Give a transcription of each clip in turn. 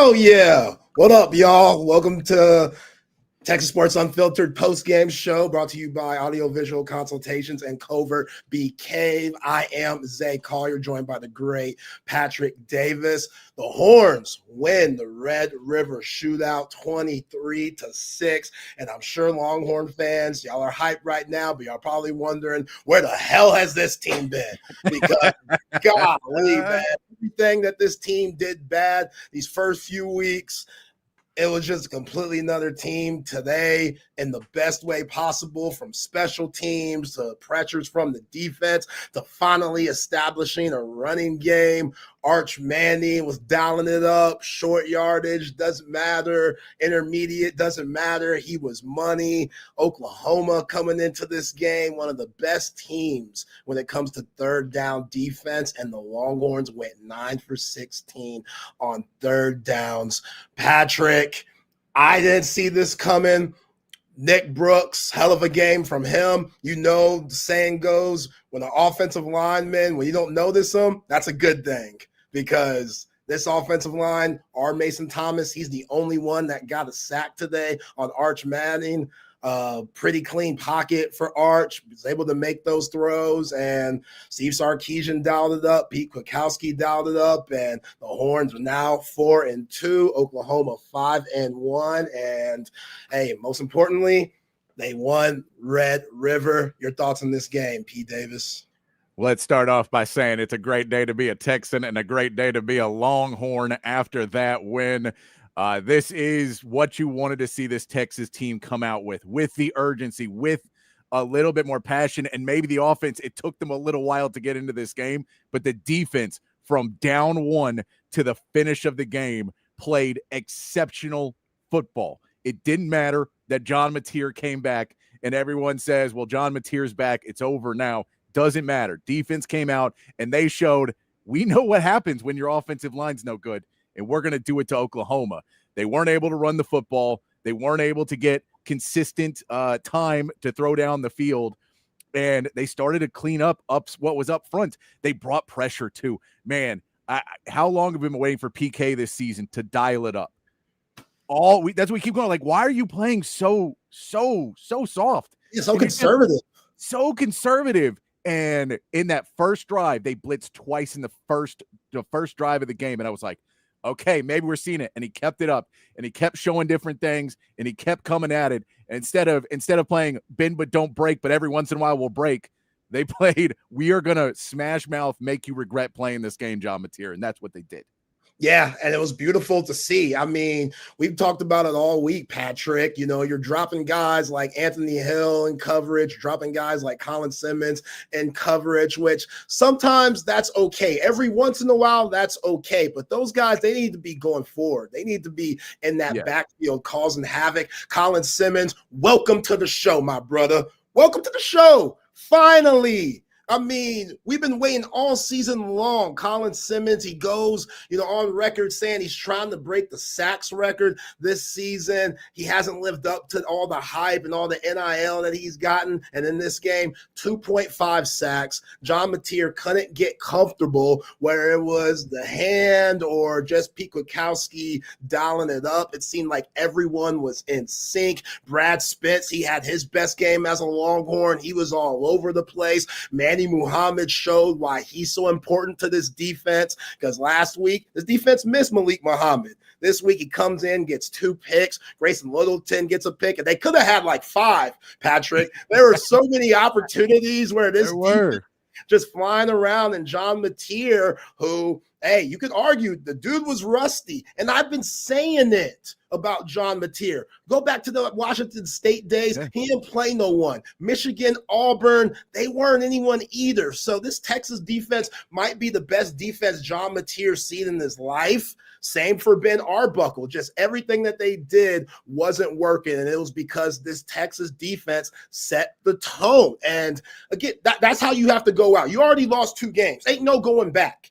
Hell yeah. What up, y'all? Welcome to Texas Sports Unfiltered post-game show brought to you by Audiovisual Consultations and Covert Bee Cave. I am Zay Collier, joined by the great Patrick Davis. The Horns win the Red River Shootout 23-6. And I'm sure Longhorn fans, y'all are hyped right now, but y'all probably wondering, where the hell has this team been? Because, golly, man, everything that this team did bad these first few weeks, it was just completely another team today in the best way possible, from special teams to pressures from the defense to finally establishing a running game. Arch Manning was dialing it up. Short yardage doesn't matter. Intermediate doesn't matter. He was money. Oklahoma coming into this game, one of the best teams when it comes to third down defense, and the Longhorns went 9 for 16 on third downs. Patrick, I didn't see this coming. Nick Brooks, hell of a game from him. You know, the saying goes, when an offensive lineman, when you don't notice them, that's a good thing, because this offensive line, Mason Thomas, he's the only one that got a sack today on Arch Manning. Pretty clean pocket for Arch. Was able to make those throws, and Steve Sarkisian dialed it up. Pete Kwiatkowski dialed it up, and the Horns are now 4-2. Oklahoma 5-1, and hey, most importantly, they won Red River. Your thoughts on this game, P. Davis? Let's start off by saying it's a great day to be a Texan and a great day to be a Longhorn after that win. This is what you wanted to see this Texas team come out with the urgency, with a little bit more passion, and maybe the offense. It took them a little while to get into this game, but the defense from down one to the finish of the game played exceptional football. It didn't matter that John Mateer came back and everyone says, well, John Mateer's back, it's over now. Doesn't matter. Defense came out and they showed, we know what happens when your offensive line's no good, and we're going to do it to Oklahoma. They weren't able to run the football. They weren't able to get consistent time to throw down the field, and they started to clean up what was up front. They brought pressure too. Man, how long have we been waiting for PK this season to dial it up? That's what we keep going. Like, why are you playing so soft? Yeah, so conservative. So conservative. And in that first drive, they blitzed twice in the first drive of the game. And I was like, okay, maybe we're seeing it. And he kept it up, and he kept showing different things, and he kept coming at it. And instead of playing bend but don't break, but every once in a while we'll break, they played, we are going to smash mouth, make you regret playing this game, John Mateer. And that's what they did. Yeah, and it was beautiful to see. I mean, we've talked about it all week, Patrick. You know, you're dropping guys like Anthony Hill in coverage, dropping guys like Colin Simmons in coverage, which sometimes that's okay. Every once in a while, that's okay. But those guys, they need to be going forward. They need to be in that backfield causing havoc. Colin Simmons, welcome to the show, my brother. Welcome to the show. Finally. I mean, we've been waiting all season long. Colin Simmons, he goes, on record saying he's trying to break the sacks record this season. He hasn't lived up to all the hype and all the NIL that he's gotten. And in this game, 2.5 sacks. John Mateer couldn't get comfortable, where it was the hand or just Pete Kwiatkowski dialing it up. It seemed like everyone was in sync. Brad Spence, he had his best game as a Longhorn. He was all over the place. Manny Muhammad showed why he's so important to this defense, because last week, this defense missed Malik Muhammad. This week, he comes in, gets 2 picks. Grayson Littleton gets a pick, and they could have had like 5, Patrick. There were so many opportunities where this defense just flying around, and John Mateer, who, hey, you could argue the dude was rusty, and I've been saying it about John Mateer. Go back to the Washington State days. Yeah. He didn't play no one. Michigan, Auburn, they weren't anyone either. So this Texas defense might be the best defense John Mateer's seen in his life. Same for Ben Arbuckle. Just everything that they did wasn't working, and it was because this Texas defense set the tone. And again, that's how you have to go out. You already lost 2 games. Ain't no going back.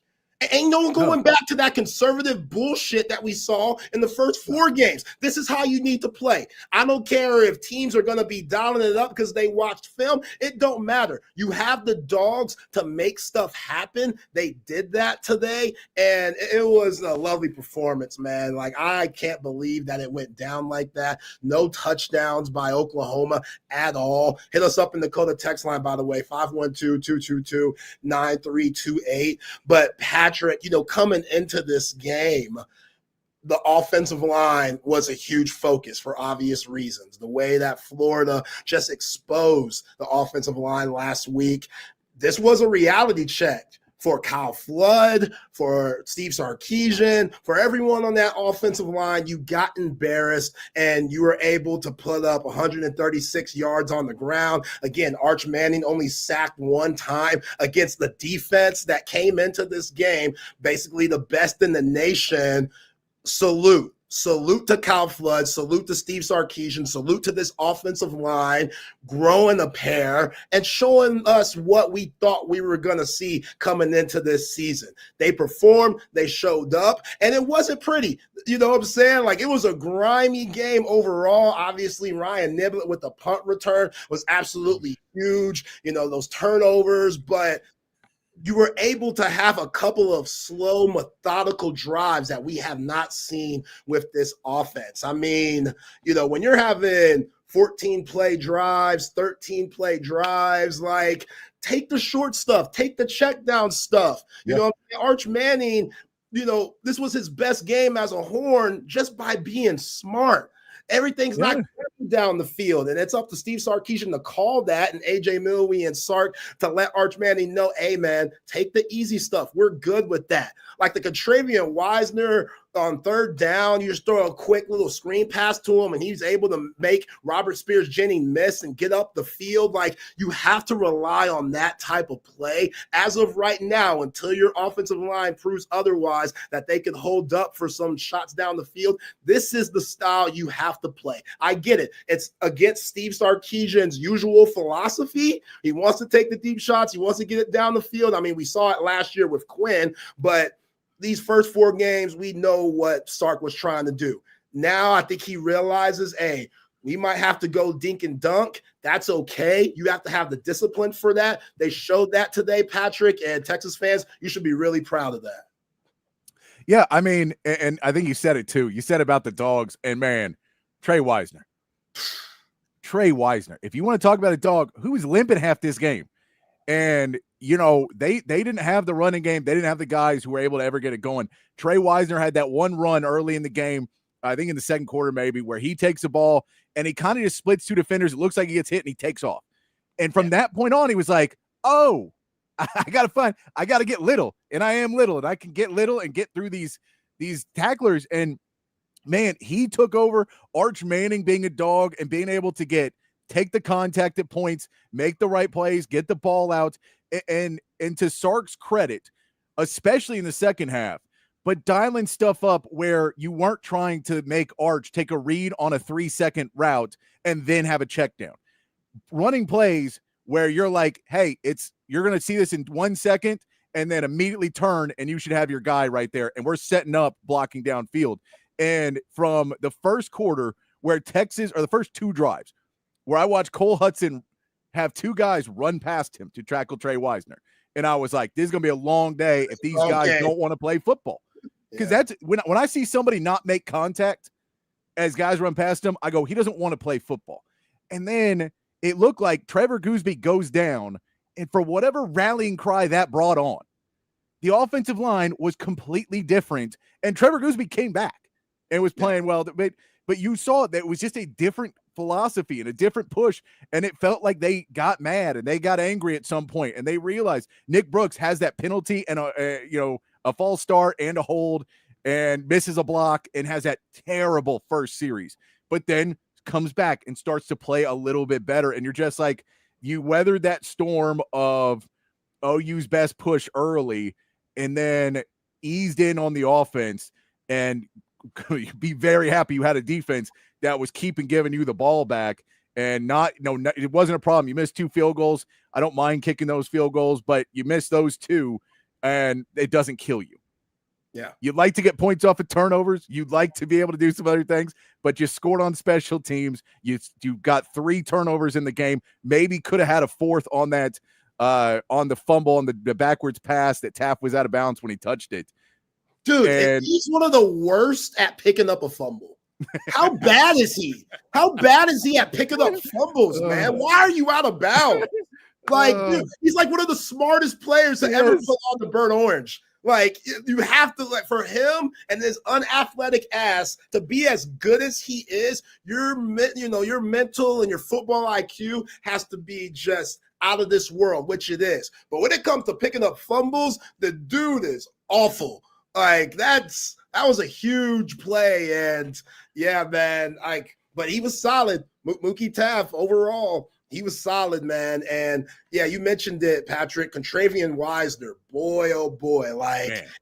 Ain't no one going back to that conservative bullshit that we saw in the first 4 games. This is how you need to play. I don't care if teams are going to be dialing it up because they watched film. It don't matter. You have the dogs to make stuff happen. They did that today, and it was a lovely performance, man. Like, I can't believe that it went down like that. No touchdowns by Oklahoma at all. Hit us up in the Dakota text line, by the way, 512-222-9328. But Patrick, coming into this game, the offensive line was a huge focus for obvious reasons. The way that Florida just exposed the offensive line last week, this was a reality check for Kyle Flood, for Steve Sarkisian, for everyone on that offensive line. You got embarrassed, and you were able to put up 136 yards on the ground. Again, Arch Manning only sacked 1 time against the defense that came into this game, basically the best in the nation. Salute to Kyle Flood, salute to Steve Sarkisian, salute to this offensive line growing a pair and showing us what we thought we were going to see coming into this season. They performed, they showed up, and it wasn't pretty. You know what I'm saying? Like, it was a grimy game overall. Obviously, Ryan Nibblet with the punt return was absolutely huge, those turnovers, but you were able to have a couple of slow, methodical drives that we have not seen with this offense. I mean, when you're having 14-play drives, 13-play drives, like, take the short stuff, take the check down stuff. Arch Manning, this was his best game as a Horn just by being smart. Everything's not down the field, and it's up to Steve Sarkisian to call that, and AJ Milwee and Sark to let Arch Manning know, hey, man, take the easy stuff. We're good with that. Like the Contravian Wisner on 3rd down, you just throw a quick little screen pass to him, and he's able to make Robert Spears-Jennings miss and get up the field. Like, you have to rely on that type of play as of right now until your offensive line proves otherwise, that they can hold up for some shots down the field. This is the style you have to play. I get it. It's against Steve Sarkisian's usual philosophy. He wants to take the deep shots. He wants to get it down the field. I mean, we saw it last year with Quinn, but these first 4 games, we know what Sark was trying to do. Now I think he realizes, hey, we might have to go dink and dunk. That's okay. You have to have the discipline for that. They showed that today, Patrick, and Texas fans, you should be really proud of that. Yeah, I mean, and I think you said it too. You said about the dogs, and man, Trey Wisner. If you want to talk about a dog who was limping half this game, and they didn't have the running game. They didn't have the guys who were able to ever get it going. Trey Wisner had that one run early in the game, I think in the second quarter maybe, where he takes the ball and he kind of just splits 2 defenders. It looks like he gets hit and he takes off. And from that point on, he was like, oh, I got to get little. And I am little, and I can get little and get through these tacklers. And man, he took over. Arch Manning being a dog and being able to take the contact at points, make the right plays, get the ball out. And to Sark's credit, especially in the second half, but dialing stuff up where you weren't trying to make Arch take a read on a 3-second route and then have a check down. Running plays where you're like, hey, you're going to see this in 1 second and then immediately turn, and you should have your guy right there. And we're setting up blocking downfield. And from the first quarter where Texas, or the first 2 drives, where I watched Cole Hudson have 2 guys run past him to tackle Trey Wisner. And I was like, this is going to be a long day if these guys don't want to play football. Because that's when I see somebody not make contact as guys run past him, I go, he doesn't want to play football. And then it looked like Trevor Gooseby goes down, and for whatever rallying cry that brought on, the offensive line was completely different, and Trevor Gooseby came back and was playing well. But you saw that it was just a different philosophy and a different push, and it felt like they got mad and they got angry at some point, and they realized Nick Brooks has that penalty and a false start and a hold and misses a block and has that terrible first series, but then comes back and starts to play a little bit better. And you're just like, you weathered that storm of OU's best push early and then eased in on the offense, and be very happy you had a defense that was giving you the ball back, and it wasn't a problem. You missed 2 field goals. I don't mind kicking those field goals, but you missed those 2. and it doesn't kill you. Yeah. You'd like to get points off of turnovers. You'd like to be able to do some other things, but you scored on special teams. You got 3 turnovers in the game. Maybe could have had a 4th on that, on the fumble, on the backwards pass that Taft was out of bounds when he touched it. Dude, and he's one of the worst at picking up a fumble. How bad is he? How bad is he at picking up fumbles, man? Why are you out of bounds? Like, dude, he's like one of the smartest players to ever put on the burnt orange. Like, you have to, like, for him and his unathletic ass to be as good as he is, your mental and your football IQ has to be just out of this world, which it is. But when it comes to picking up fumbles, the dude is awful. Like, that was a huge play. And yeah, man, but he was solid. Mookie Taft overall, he was solid, man. And yeah, you mentioned it, Patrick. Contravian Wisner, boy, oh boy,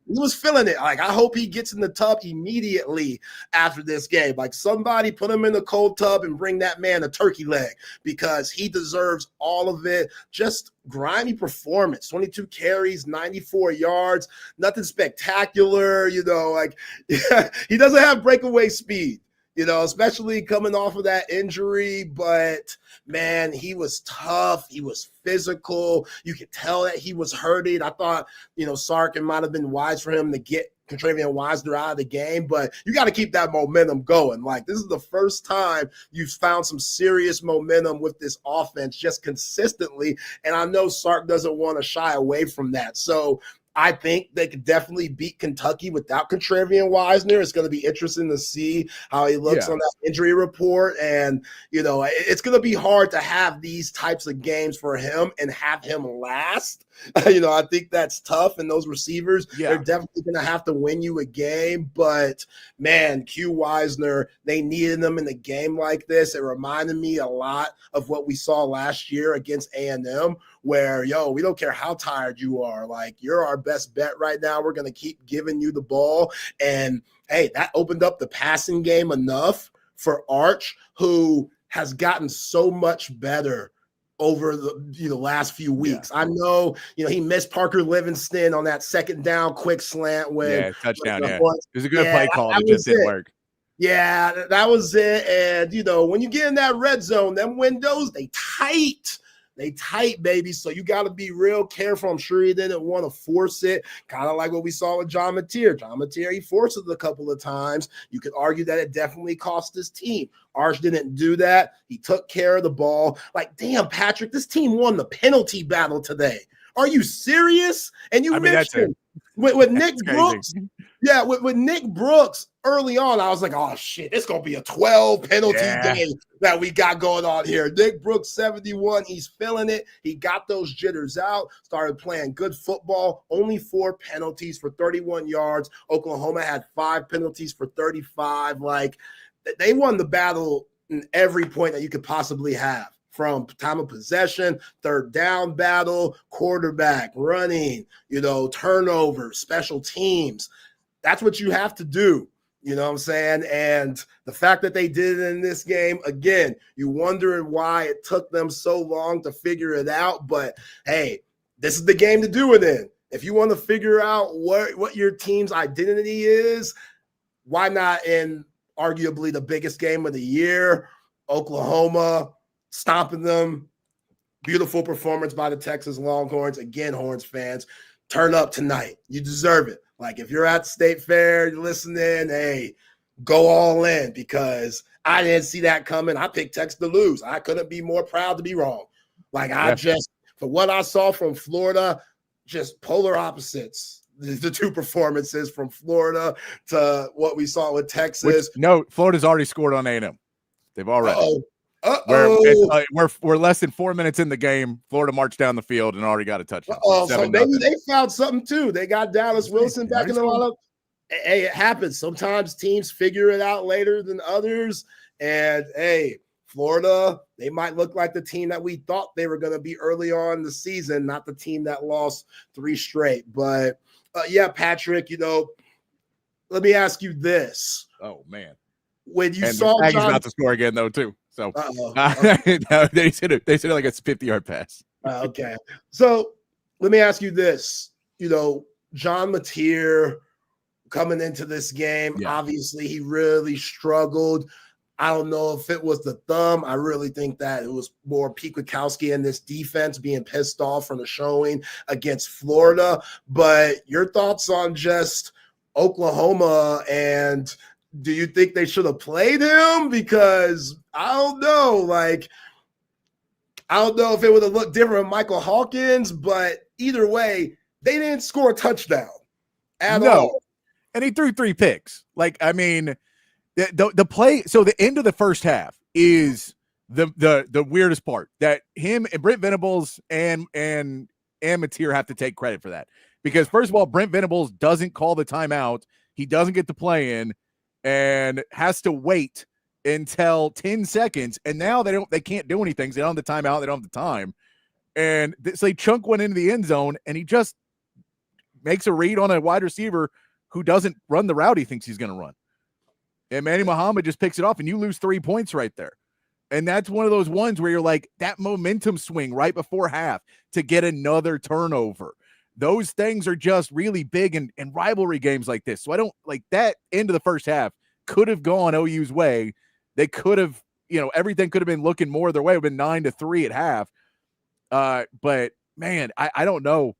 he was feeling it. Like, I hope he gets in the tub immediately after this game. Like, somebody put him in the cold tub and bring that man a turkey leg, because he deserves all of it. Just grimy performance, 22 carries, 94 yards, nothing spectacular. He doesn't have breakaway speed. Especially coming off of that injury. But, man, he was tough. He was physical. You could tell that he was hurting. I thought, Sark, it might have been wise for him to get Contravian Wisner out of the game, but you got to keep that momentum going. Like, this is the first time you've found some serious momentum with this offense just consistently, and I know Sark doesn't want to shy away from that. So I think they could definitely beat Kentucky without Contravian Wisner. It's going to be interesting to see how he looks on that injury report. And, it's going to be hard to have these types of games for him and have him last. I think that's tough. And those receivers, they're definitely going to have to win you a game. But, man, Q Wisner, they needed him in a game like this. It reminded me a lot of what we saw last year against A&M, where, we don't care how tired you are. Like, you're our best bet right now. We're going to keep giving you the ball. And, hey, that opened up the passing game enough for Arch, who has gotten so much better over the last few weeks. I know, he missed Parker Livingston on that second down quick slant touchdown. It was a good play call. It just didn't work. Yeah, that was it. And, when you get in that red zone, them windows, they tight. They tight, baby. So you got to be real careful. I'm sure he didn't want to force it. Kind of like what we saw with John Mateer. John Mateer, he forced it a couple of times. You could argue that it definitely cost his team. Arch didn't do that. He took care of the ball. Like, damn, Patrick, this team won the penalty battle today. Are you serious? And you mentioned with Nick Brooks. Yeah, with Nick Brooks early on, I was like, oh, shit, it's going to be a 12 penalty game that we got going on here. Nick Brooks, 71, he's feeling it. He got those jitters out, started playing good football, only 4 penalties for 31 yards. Oklahoma had 5 penalties for 35. Like, they won the battle in every point that you could possibly have. From time of possession, third down battle, quarterback, running, turnover, special teams. That's what you have to do. You know what I'm saying? And the fact that they did it in this game, again, you wondering why it took them so long to figure it out. But, hey, this is the game to do it in. If you want to figure out what your team's identity is, why not in arguably the biggest game of the year, Oklahoma, stomping them. Beautiful performance by the Texas Longhorns. Again, Horns fans, turn up tonight. You deserve it. Like, if you're at State Fair, you're listening, hey, go all in, because I didn't see that coming. I picked Texas to lose. I couldn't be more proud to be wrong. Like, for what I saw from Florida, just polar opposites. The 2 performances from Florida to what we saw with Texas. Florida's already scored on A&M. They've already. We're less than 4 minutes in the game. Florida marched down the field and already got a touchdown. So maybe they found something too. They got Dallas Wilson back in the lineup. Hey, it happens. Sometimes teams figure it out later than others. And hey, Florida, they might look like the team that we thought they were going to be early on in the season, not the team that lost 3 straight. But Patrick, let me ask you this. Oh man. When you saw Aggies about to score again though too. So okay. No, they said it like it's a 50-yard pass. Okay. So let me ask you this. John Mateer coming into this game, obviously he really struggled. I don't know if it was the thumb. I really think that it was more Pete Kwiatkowski and this defense being pissed off from the showing against Florida. But your thoughts on just Oklahoma, and do you think they should have played him? Because I don't know. I don't know if it would have looked different with Michael Hawkins, but either way, they didn't score a touchdown at all. And he threw 3 picks. The play, so the end of the first half is the weirdest part, that him and Brent Venables and Mateer have to take credit for that. Because first of all, Brent Venables doesn't call the timeout. He doesn't get the play in and has to wait until 10 seconds. And now they can't do anything. They don't have the timeout. They don't have the time. And so they chunk one into the end zone, and he just makes a read on a wide receiver who doesn't run the route he thinks he's going to run. And Manny Muhammad just picks it off, and you lose 3 points right there. And that's one of those ones where you're like, that momentum swing right before half to get another turnover. Those things are just really big in rivalry games like this. So I don't like that end of the first half could have gone OU's way. They could have, everything could have been looking more their way. It would have been 9-3 at half. But man, I don't know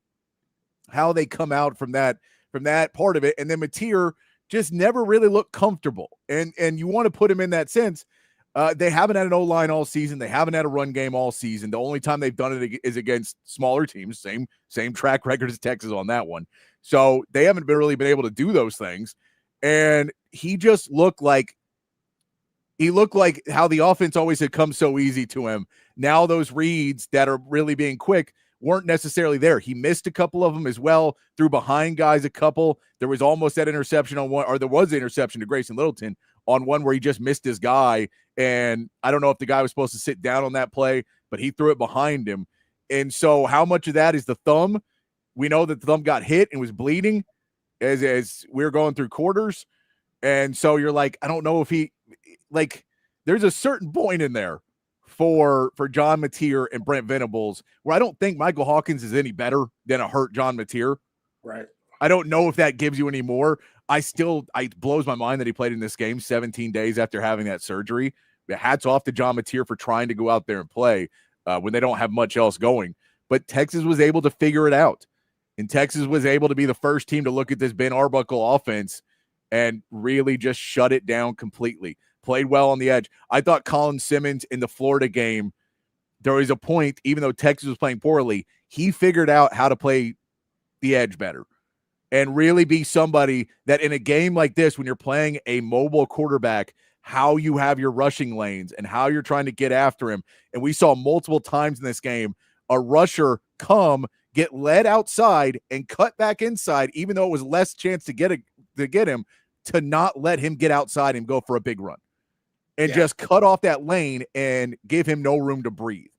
how they come out from that part of it. And then Mateer just never really looked comfortable. And you want to put him in that sense. They haven't had an O-line all season. They haven't had a run game all season. The only time they've done it is against smaller teams. Same track record as Texas on that one. So they haven't really been able to do those things. And he just looked like how the offense always had come so easy to him. Now those reads that are really being quick weren't necessarily there. He missed a couple of them as well, threw behind guys a couple. There was almost that interception on one, or there was the interception to Grayson Littleton on one where he just missed his guy. And I don't know if the guy was supposed to sit down on that play, but he threw it behind him. And so how much of that is the thumb? We know that the thumb got hit and was bleeding as we were going through quarters. And so you're like, I don't know if there's a certain point in there for John Mateer and Brent Venables where I don't think Michael Hawkins is any better than a hurt John Mateer. Right. I don't know if that gives you any more. It blows my mind that he played in this game 17 days after having that surgery. Hats off to John Mateer for trying to go out there and play when they don't have much else going. But Texas was able to figure it out. And Texas was able to be the first team to look at this Ben Arbuckle offense and really just shut it down completely. Played well on the edge. I thought Colin Simmons in the Florida game, there was a point, even though Texas was playing poorly, he figured out how to play the edge better and really be somebody that in a game like this, when you're playing a mobile quarterback, how you have your rushing lanes and how you're trying to get after him. And we saw multiple times in this game, a rusher get led outside and cut back inside, even though it was less chance to get him, to not let him get outside and go for a big run. And just cut off that lane and give him no room to breathe.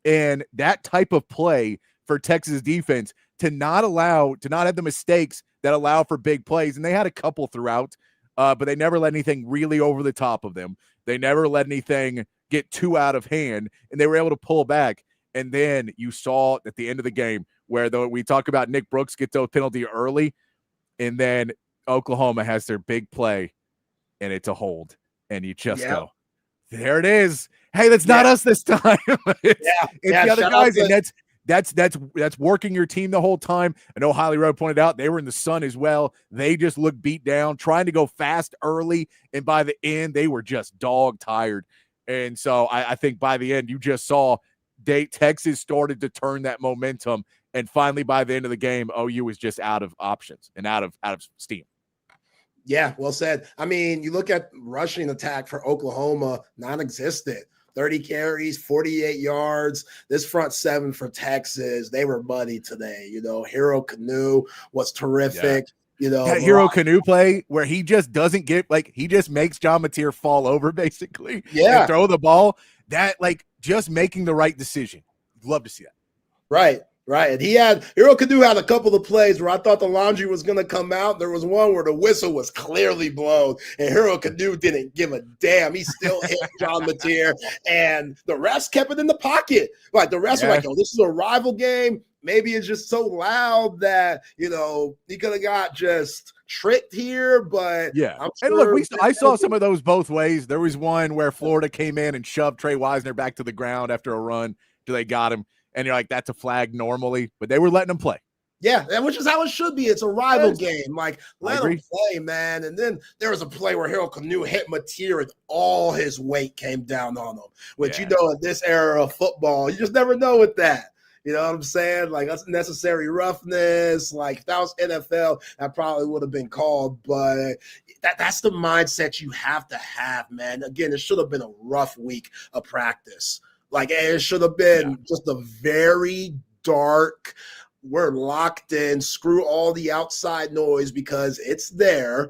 And that type of play for Texas defense to not have the mistakes that allow for big plays. And they had a couple throughout, but they never let anything really over the top of them. They never let anything get too out of hand, and they were able to pull back. And then you saw at the end of the game where we talk about Nick Brooks get the penalty early, and then Oklahoma has their big play, and it's a hold. And you just go, there it is. Hey, that's not us this time. it's the other guys, and that's working your team the whole time. I know Hiley Rowe pointed out they were in the sun as well. They just looked beat down, trying to go fast early, and by the end, they were just dog tired. And so I think by the end, you just saw Texas started to turn that momentum, and finally by the end of the game, OU was just out of options and out of steam. Yeah, well said. I mean, you look at rushing attack for Oklahoma, non-existent. 30 carries, 48 yards. This front seven for Texas, they were muddy today. Hero Canoe was terrific. That Hero Canoe play where he just doesn't get, he just makes John Mateer fall over basically and throw the ball. That, just making the right decision. Love to see that. Right. And Hero Canoe had a couple of plays where I thought the laundry was going to come out. There was one where the whistle was clearly blown, and Hero Canoe didn't give a damn. He still hit John Mateer, and the refs kept it in the pocket. The refs were like, "Yo, this is a rival game. maybe it's just so loud that, he could have got just tricked here, but yeah. I'm And look, sure I saw some of those both ways. There was one where Florida came in and shoved Trey Wisner back to the ground after a run till they got him. And you're like, that's a flag normally, but they were letting him play. Yeah, which is how it should be. It's a rival game. Like, let him play, man. And then there was a play where Harold Canoe hit Mateer and all his weight came down on him, which, in this era of football, you just never know with that. You know what I'm saying? Like, that's necessary roughness. Like, if that was NFL, that probably would have been called. But that's the mindset you have to have, man. Again, it should have been a rough week of practice. Like, it should have been just a very dark, we're locked in, screw all the outside noise because it's there.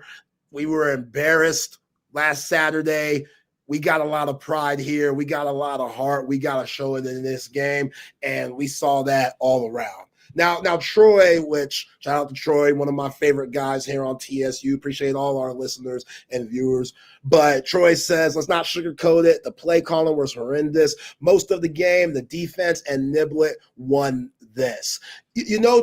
We were embarrassed last Saturday. We got a lot of pride here. We got a lot of heart. We got to show it in this game, and we saw that all around. Now Troy, which shout out to Troy, one of my favorite guys here on TSU. Appreciate all our listeners and viewers. But Troy says, let's not sugarcoat it. The play calling was horrendous. Most of the game, the defense and Nibblet won this.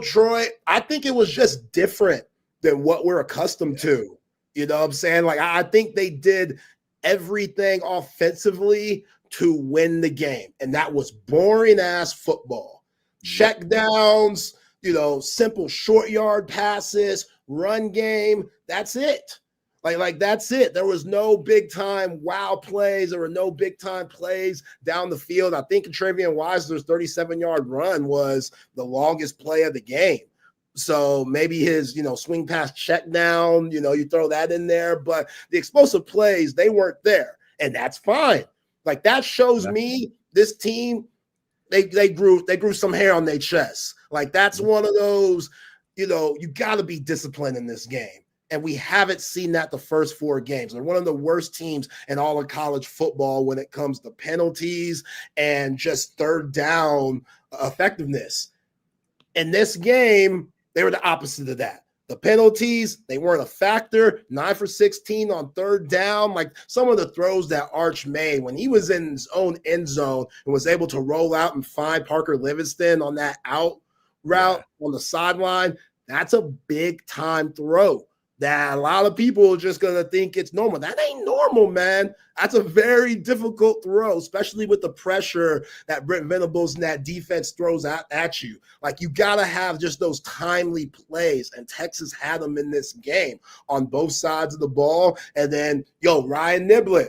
Troy, I think it was just different than what we're accustomed to. You know what I'm saying? Like, I think they did everything offensively to win the game, and that was boring-ass football. Check downs, simple short yard passes, run game. That's it. Like that's it. There was no big time wow plays. There were no big time plays down the field. I think Travian Wisner's 37-yard run was the longest play of the game. So maybe his, swing pass check down, you throw that in there. But the explosive plays, they weren't there. And that's fine. Like, that shows me this team, they grew some hair on their chest. Like, that's one of those, you got to be disciplined in this game. And we haven't seen that the first 4 games. They're one of the worst teams in all of college football when it comes to penalties and just third down effectiveness. In this game, they were the opposite of that. The penalties, they weren't a factor. 9 for 16 on third down. Like, some of the throws that Arch made when he was in his own end zone and was able to roll out and find Parker Livingston on that out route on the sideline, that's a big-time throw that a lot of people are just going to think it's normal. That ain't normal, man. That's a very difficult throw, especially with the pressure that Brent Venables and that defense throws at you. Like, you got to have just those timely plays, and Texas had them in this game on both sides of the ball. And then, Ryan Nibblet,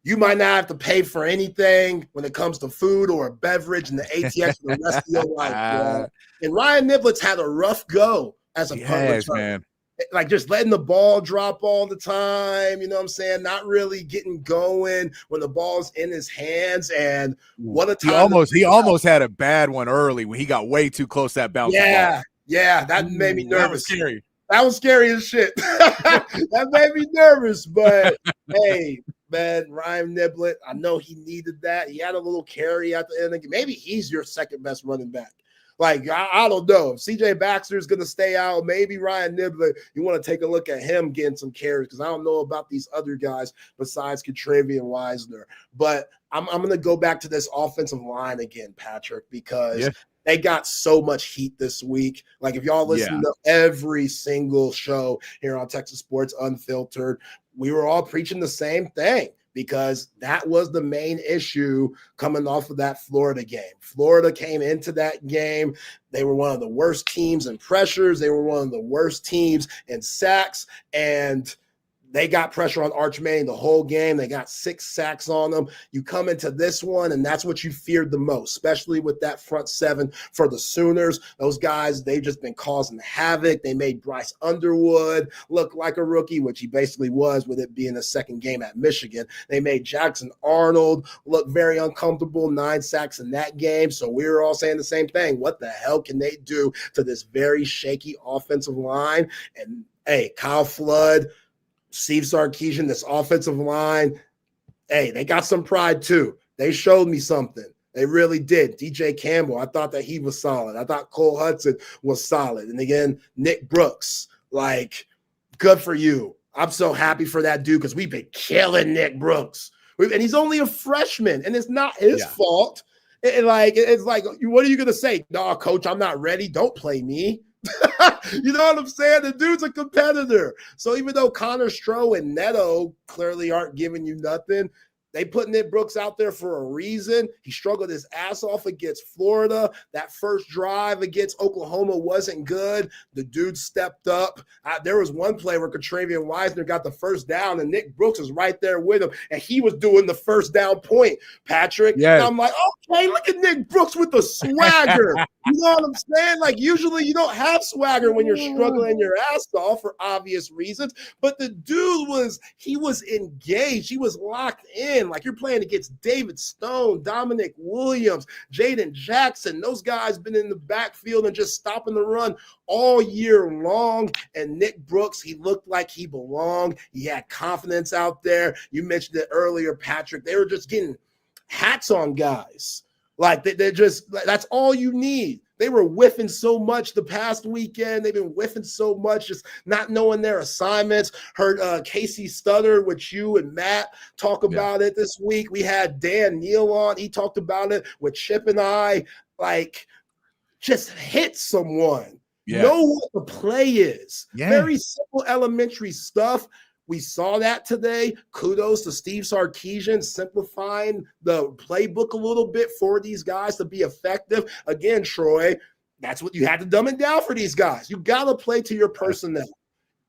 you might not have to pay for anything when it comes to food or a beverage and the ATX for the rest of your life, bro. And Ryan Niblet's had a rough go as a punt returner. Man. Like, just letting the ball drop all the time, you know what I'm saying? Not really getting going when the ball's in his hands. And what a time. He almost had a bad one early when he got way too close to that bounce ball. Yeah, that made me nervous. That was scary. That was scary as shit. That made me nervous. But, hey, man, Ryan Nibblet, I know he needed that. He had a little carry at the end of the game. Maybe he's your second best running back. Like, I don't know. If CJ Baxter is going to stay out, maybe Ryan Nibblet, you want to take a look at him getting some carries, because I don't know about these other guys besides Travian Wisner. But I'm going to go back to this offensive line again, Patrick, because they got so much heat this week. Like, if y'all listen to every single show here on Texas Sports Unfiltered, we were all preaching the same thing, because that was the main issue coming off of that Florida game. Florida came into that game. They were one of the worst teams in pressures. They were one of the worst teams in sacks. And they got pressure on Arch Manning the whole game. They got 6 sacks on them. You come into this one, and that's what you feared the most, especially with that front 7 for the Sooners. Those guys, they've just been causing havoc. They made Bryce Underwood look like a rookie, which he basically was with it being a second game at Michigan. They made Jackson Arnold look very uncomfortable, 9 sacks in that game. So we were all saying the same thing. What the hell can they do to this very shaky offensive line? And, hey, Kyle Flood, Steve Sarkisian, this offensive line, hey, they got some pride too. They showed me something. They really did. DJ Campbell, I thought that he was solid. I thought Cole Hudson was solid. And again, Nick Brooks, like, good for you. I'm so happy for that dude, because we've been killing Nick Brooks. And he's only a freshman, and it's not his fault. It's like, what are you going to say? No, coach, I'm not ready. Don't play me. You know what I'm saying? The dude's a competitor. So even though Connor Stroh and Neto clearly aren't giving you nothing, they put Nick Brooks out there for a reason. He struggled his ass off against Florida. That first drive against Oklahoma wasn't good. The dude stepped up. There was one play where Contravian Wisener got the first down, and Nick Brooks was right there with him, and he was doing the first down point, Patrick. Yes. And I'm like, okay, look at Nick Brooks with the swagger. You know what I'm saying? Like, usually you don't have swagger when you're struggling your ass off for obvious reasons, but the dude was engaged. He was locked in. Like, you're playing against David Stone, Dominic Williams, Jaden Jackson. Those guys been in the backfield and just stopping the run all year long. And Nick Brooks, he looked like he belonged. He had confidence out there. You mentioned it earlier, Patrick. They were just getting hats on guys. Like, they're just, that's all you need. They were whiffing so much the past weekend. They've been whiffing so much, just not knowing their assignments. Heard Casey Stutter, which you and Matt talk about it this week. We had Dan Neal on. He talked about it with Chip and I. Like, just hit someone. Know what the play is. Very simple, elementary stuff. We saw that today. Kudos to Steve Sarkisian simplifying the playbook a little bit for these guys to be effective. Again, Troy, that's what you had to dumb it down for these guys. You got to play to your personnel.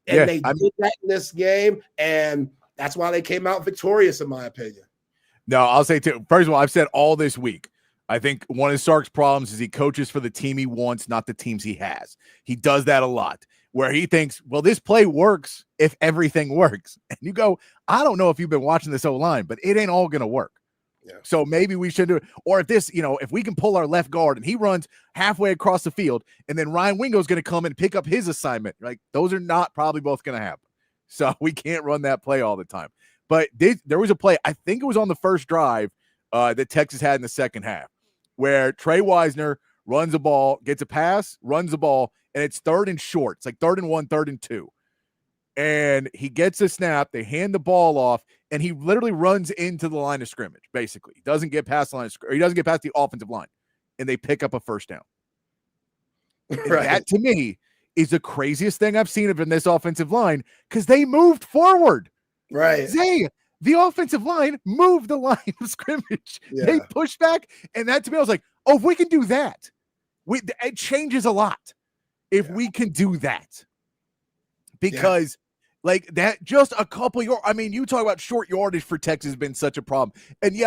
And they did that in this game, and that's why they came out victorious, in my opinion. No, I'll say, too, first of all, I've said all this week, I think one of Sark's problems is he coaches for the team he wants, not the teams he has. He does that a lot, where he thinks, well, this play works if everything works. And you go, I don't know if you've been watching this O-line, but it ain't all going to work. Yeah. So maybe we should do it. Or if this, if we can pull our left guard and he runs halfway across the field, and then Ryan Wingo's going to come and pick up his assignment, like, those are not probably both going to happen. So we can't run that play all the time. But there was a play, I think it was on the first drive that Texas had in the second half, where Trey Wisner runs the ball, gets a pass, runs the ball, and it's 3rd and short. It's like 3rd and 1, 3rd and 2. And he gets a snap, they hand the ball off, and he literally runs into the line of scrimmage, basically. He doesn't get past the line of scrimmage, he doesn't get past the offensive line, and they pick up a first down. Right. That, to me, is the craziest thing I've seen of in this offensive line, because they moved forward. Right. The offensive line moved the line of scrimmage. Yeah. They pushed back, and that, to me, I was like, oh, if we can do that, it changes a lot. If we can do that. Because like that, just a couple yards. I mean, you talk about short yardage for Texas has been such a problem. And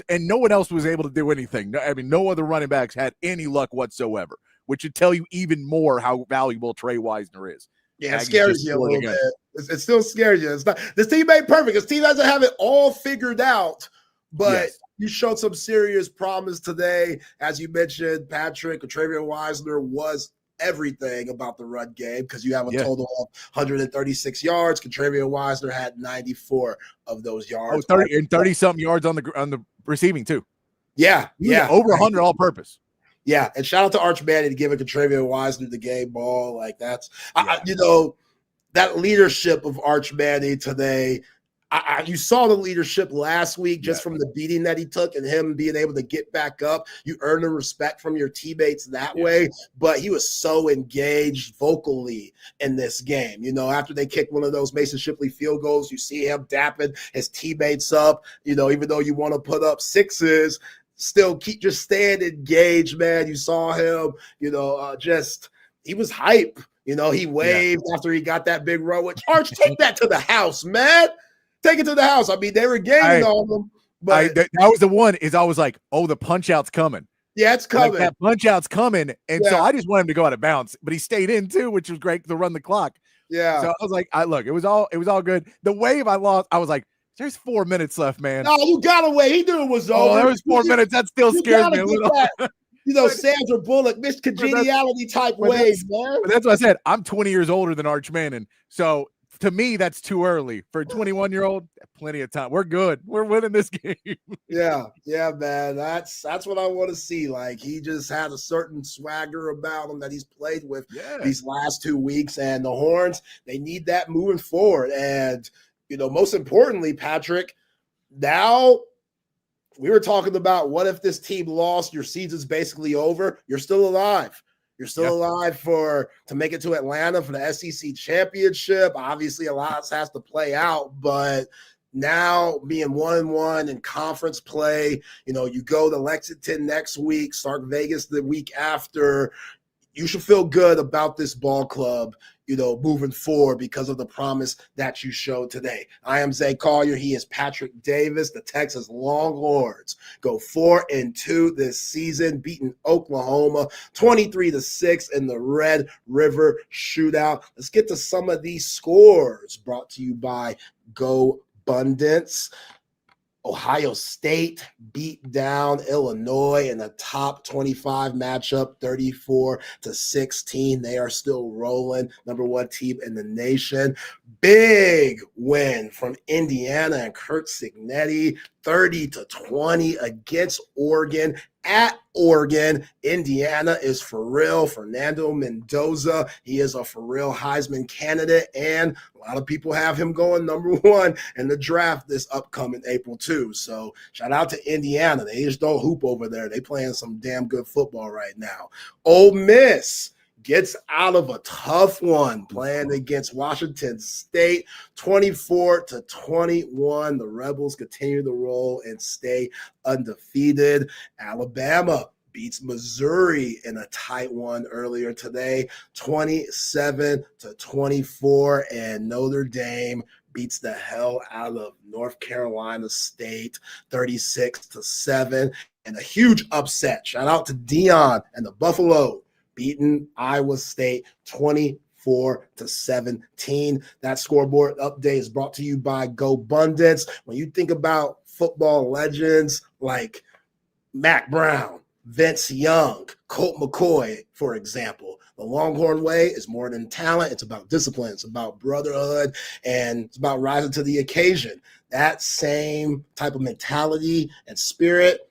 and no one else was able to do anything. I mean, no other running backs had any luck whatsoever, which should tell you even more how valuable Trey Wisner is. Yeah, it scares you a little bit. It still scares you. It's not, this team ain't perfect. This team doesn't have it all figured out, but you showed some serious promise today. As you mentioned, Patrick, Contravian Wisener was everything about the run game, because you have a total of 136 yards. Contravian Wisener had 94 of those yards. 30-something yards on the receiving too. Yeah. Over 100 all purpose. Yeah, and shout out to Arch Manning giving Contravian Wisener the game ball. Like, that's that leadership of Arch Manning today. You saw the leadership last week just from the beating that he took and him being able to get back up. You earn the respect from your teammates that way, but he was so engaged vocally in this game. After they kicked one of those Mason Shipley field goals, you see him dapping his teammates up, even though you want to put up sixes, still just staying engaged, man. You saw him, he was hype. He waved after he got that big run, which Arch, take that to the house, man. Take it to the house. I mean, they were gaining on them. But that was the one, is I was like, oh, the punch-out's coming. Yeah, it's coming. Like, that punch-out's coming. And so I just want him to go out of bounds. But he stayed in, too, which was great to run the clock. Yeah. So I was like, look, it was all good. The wave I lost, I was like, there's 4 minutes left, man. No, you got away. He knew it was over. Oh, there was 4 minutes. That still scares me a little. Sandra Bullock, Miss Congeniality type wave, man. But that's what I said. I'm 20 years older than Arch Manning. So to me, that's too early. For a 21-year-old, plenty of time. We're good. We're winning this game. Yeah, man. That's what I want to see. Like, he just had a certain swagger about him that he's played with these last 2 weeks. And the Horns, they need that moving forward. And, most importantly, Patrick, now we were talking about what if this team lost, your season's basically over. You're still alive. You're still alive to make it to Atlanta for the SEC championship. Obviously, a lot has to play out, but now being 1-1 in conference play, you go to Lexington next week, start Vegas the week after. You should feel good about this ball club, moving forward because of the promise that you showed today. I am Zay Collier. He is Patrick Davis. The Texas Longhorns go 4-2 this season, beating Oklahoma 23-6 in the Red River Shootout. Let's get to some of these scores brought to you by Gobundance. Ohio State beat down Illinois in a top 25 matchup, 34-16. They are still rolling, number one team in the nation. Big win from Indiana and Kurt Signetti, 30-20 against Oregon. At Oregon, Indiana is for real. Fernando Mendoza, he is a for real Heisman candidate, and a lot of people have him going number one in the draft this upcoming April 2. So shout out to Indiana. They just don't hoop over there. They playing some damn good football right now. Ole Miss gets out of a tough one playing against Washington State, 24-21. The Rebels continue to roll and stay undefeated. Alabama beats Missouri in a tight one earlier today, 27-24. And Notre Dame beats the hell out of North Carolina State, 36-7. And a huge upset. Shout out to Dion and the Buffalo, beating Iowa State 24-17. That scoreboard update is brought to you by Gobundance. When you think about football legends like Mac Brown, Vince Young, Colt McCoy, for example, the Longhorn way is more than talent. It's about discipline. It's about brotherhood, and it's about rising to the occasion. That same type of mentality and spirit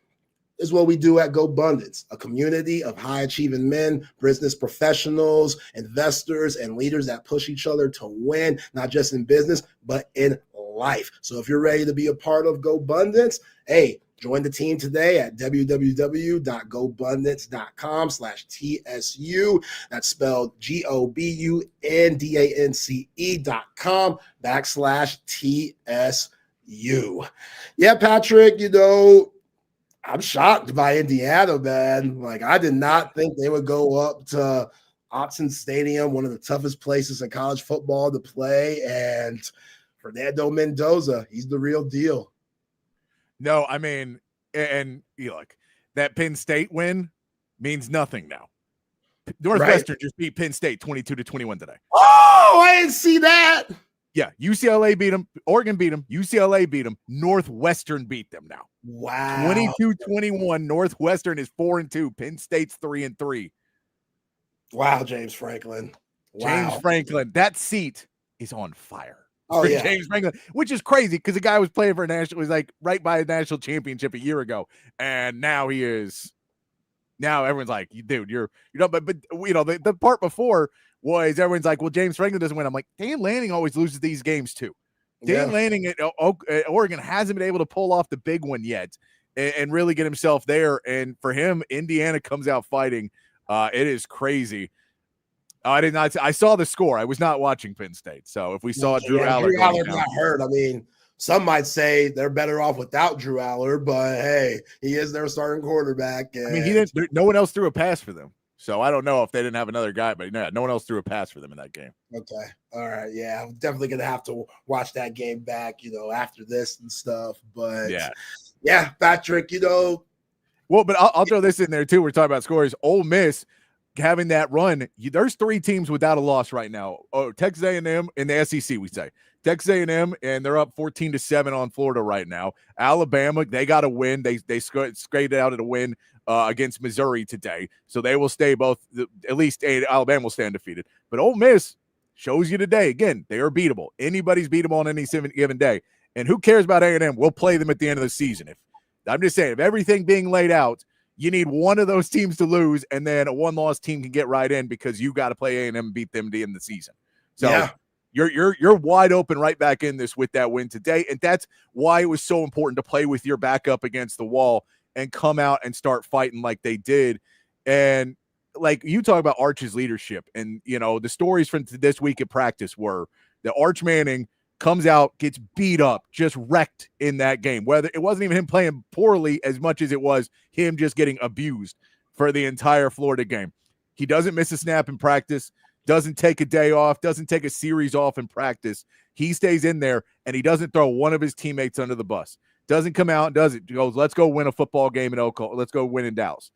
is what we do at Gobundance, a community of high-achieving men, business professionals, investors, and leaders that push each other to win, not just in business, but in life. So if you're ready to be a part of Gobundance, hey, join the team today at www.gobundance.com/TSU. That's spelled GOBUNDANCE.com/TSU. Yeah, Patrick, I'm shocked by Indiana, man. Like, I did not think they would go up to Autzen Stadium, one of the toughest places in college football to play. And Fernando Mendoza, he's the real deal. No, I mean, and look, that Penn State win means nothing now. Northwestern just beat Penn State 22-21 today. Oh, I didn't see that. Yeah, UCLA beat them. Oregon beat them. UCLA beat them. Northwestern beat them now. Wow. 22-21. Northwestern is 4-2. Penn State's 3-3. Wow, James Franklin. Wow. James Franklin. That seat is on fire. Oh, yeah. James Franklin, which is crazy because the guy was playing for a national, was like right by a national championship a year ago. And now he is. Now everyone's like, dude, but the part before was everyone's like, well, James Franklin doesn't win. I'm like, Dan Lanning always loses these games too. Dan Lanning at Oregon hasn't been able to pull off the big one yet and really get himself there. And for him, Indiana comes out fighting. It is crazy. I did not. I saw the score. I was not watching Penn State. So if we saw Drew Aller got hurt, I mean, some might say they're better off without Drew Aller, but hey, he is their starting quarterback. And I mean, no one else threw a pass for them. So I don't know if they didn't have another guy, but no one else threw a pass for them in that game. Okay. All right. Yeah. I'm definitely going to have to watch that game back, after this and stuff. But yeah, Patrick, Well, but I'll throw this in there too. We're talking about scores. Ole Miss having that run. There's three teams without a loss right now. Oh, Texas A&M in the SEC, we say. Texas A&M, and they're up 14-7 on Florida right now. Alabama, they got a win. They scraped out at a win against Missouri today. So they will stay at least Alabama will stay undefeated. But Ole Miss shows you today, again, they are beatable. Anybody's beatable on any given day. And who cares about A&M? We'll play them at the end of the season. I'm just saying, if everything being laid out, you need one of those teams to lose, and then a one-loss team can get right in because you got to play A&M and beat them to end the season. So You're wide open right back in this with that win today. And that's why it was so important to play with your back up against the wall and come out and start fighting like they did. And like you talk about Arch's leadership, and the stories from this week at practice were that Arch Manning comes out, gets beat up, just wrecked in that game. Whether it wasn't even him playing poorly as much as it was him just getting abused for the entire Florida game. He doesn't miss a snap in practice, doesn't take a day off, doesn't take a series off in practice. He stays in there, and he doesn't throw one of his teammates under the bus. Doesn't come out and does it. He goes, let's go win a football game in Oklahoma. Let's go win in Dallas.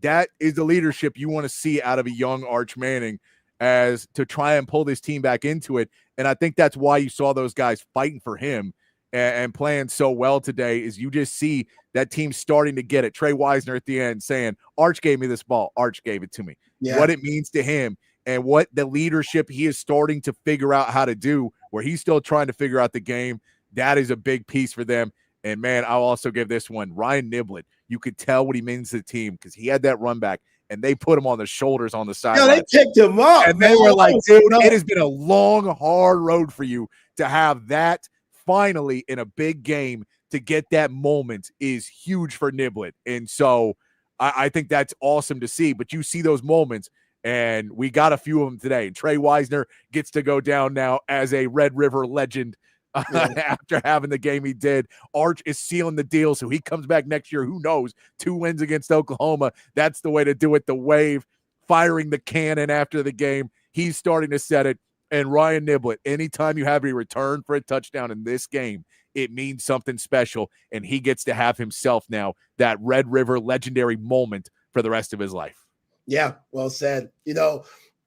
That is the leadership you want to see out of a young Arch Manning, as to try and pull this team back into it. And I think that's why you saw those guys fighting for him and playing so well today, is you just see that team starting to get it. Trey Wisner at the end saying, Arch gave me this ball. Arch gave it to me. Yeah. What it means to him and what the leadership he is starting to figure out how to do, where he's still trying to figure out the game. That is a big piece for them. And, man, I'll also give this one. Ryan Nibblet, you could tell what he means to the team because he had that run back, and they put him on the shoulders on the sideline. Yeah, they picked him up. And they were like, dude, it has been a long, hard road for you to have that finally in a big game. To get that moment is huge for Nibblet. And so I think that's awesome to see. But you see those moments, and we got a few of them today. And Trey Wisner gets to go down now as a Red River legend after having the game he did. Arch is sealing the deal, so he comes back next year. Who knows? 2 wins against Oklahoma. That's the way to do it. The wave, firing the cannon after the game. He's starting to set it. And Ryan Nibblet, anytime you have a return for a touchdown in this game, it means something special, and he gets to have himself now that Red River legendary moment for the rest of his life. Yeah, well said.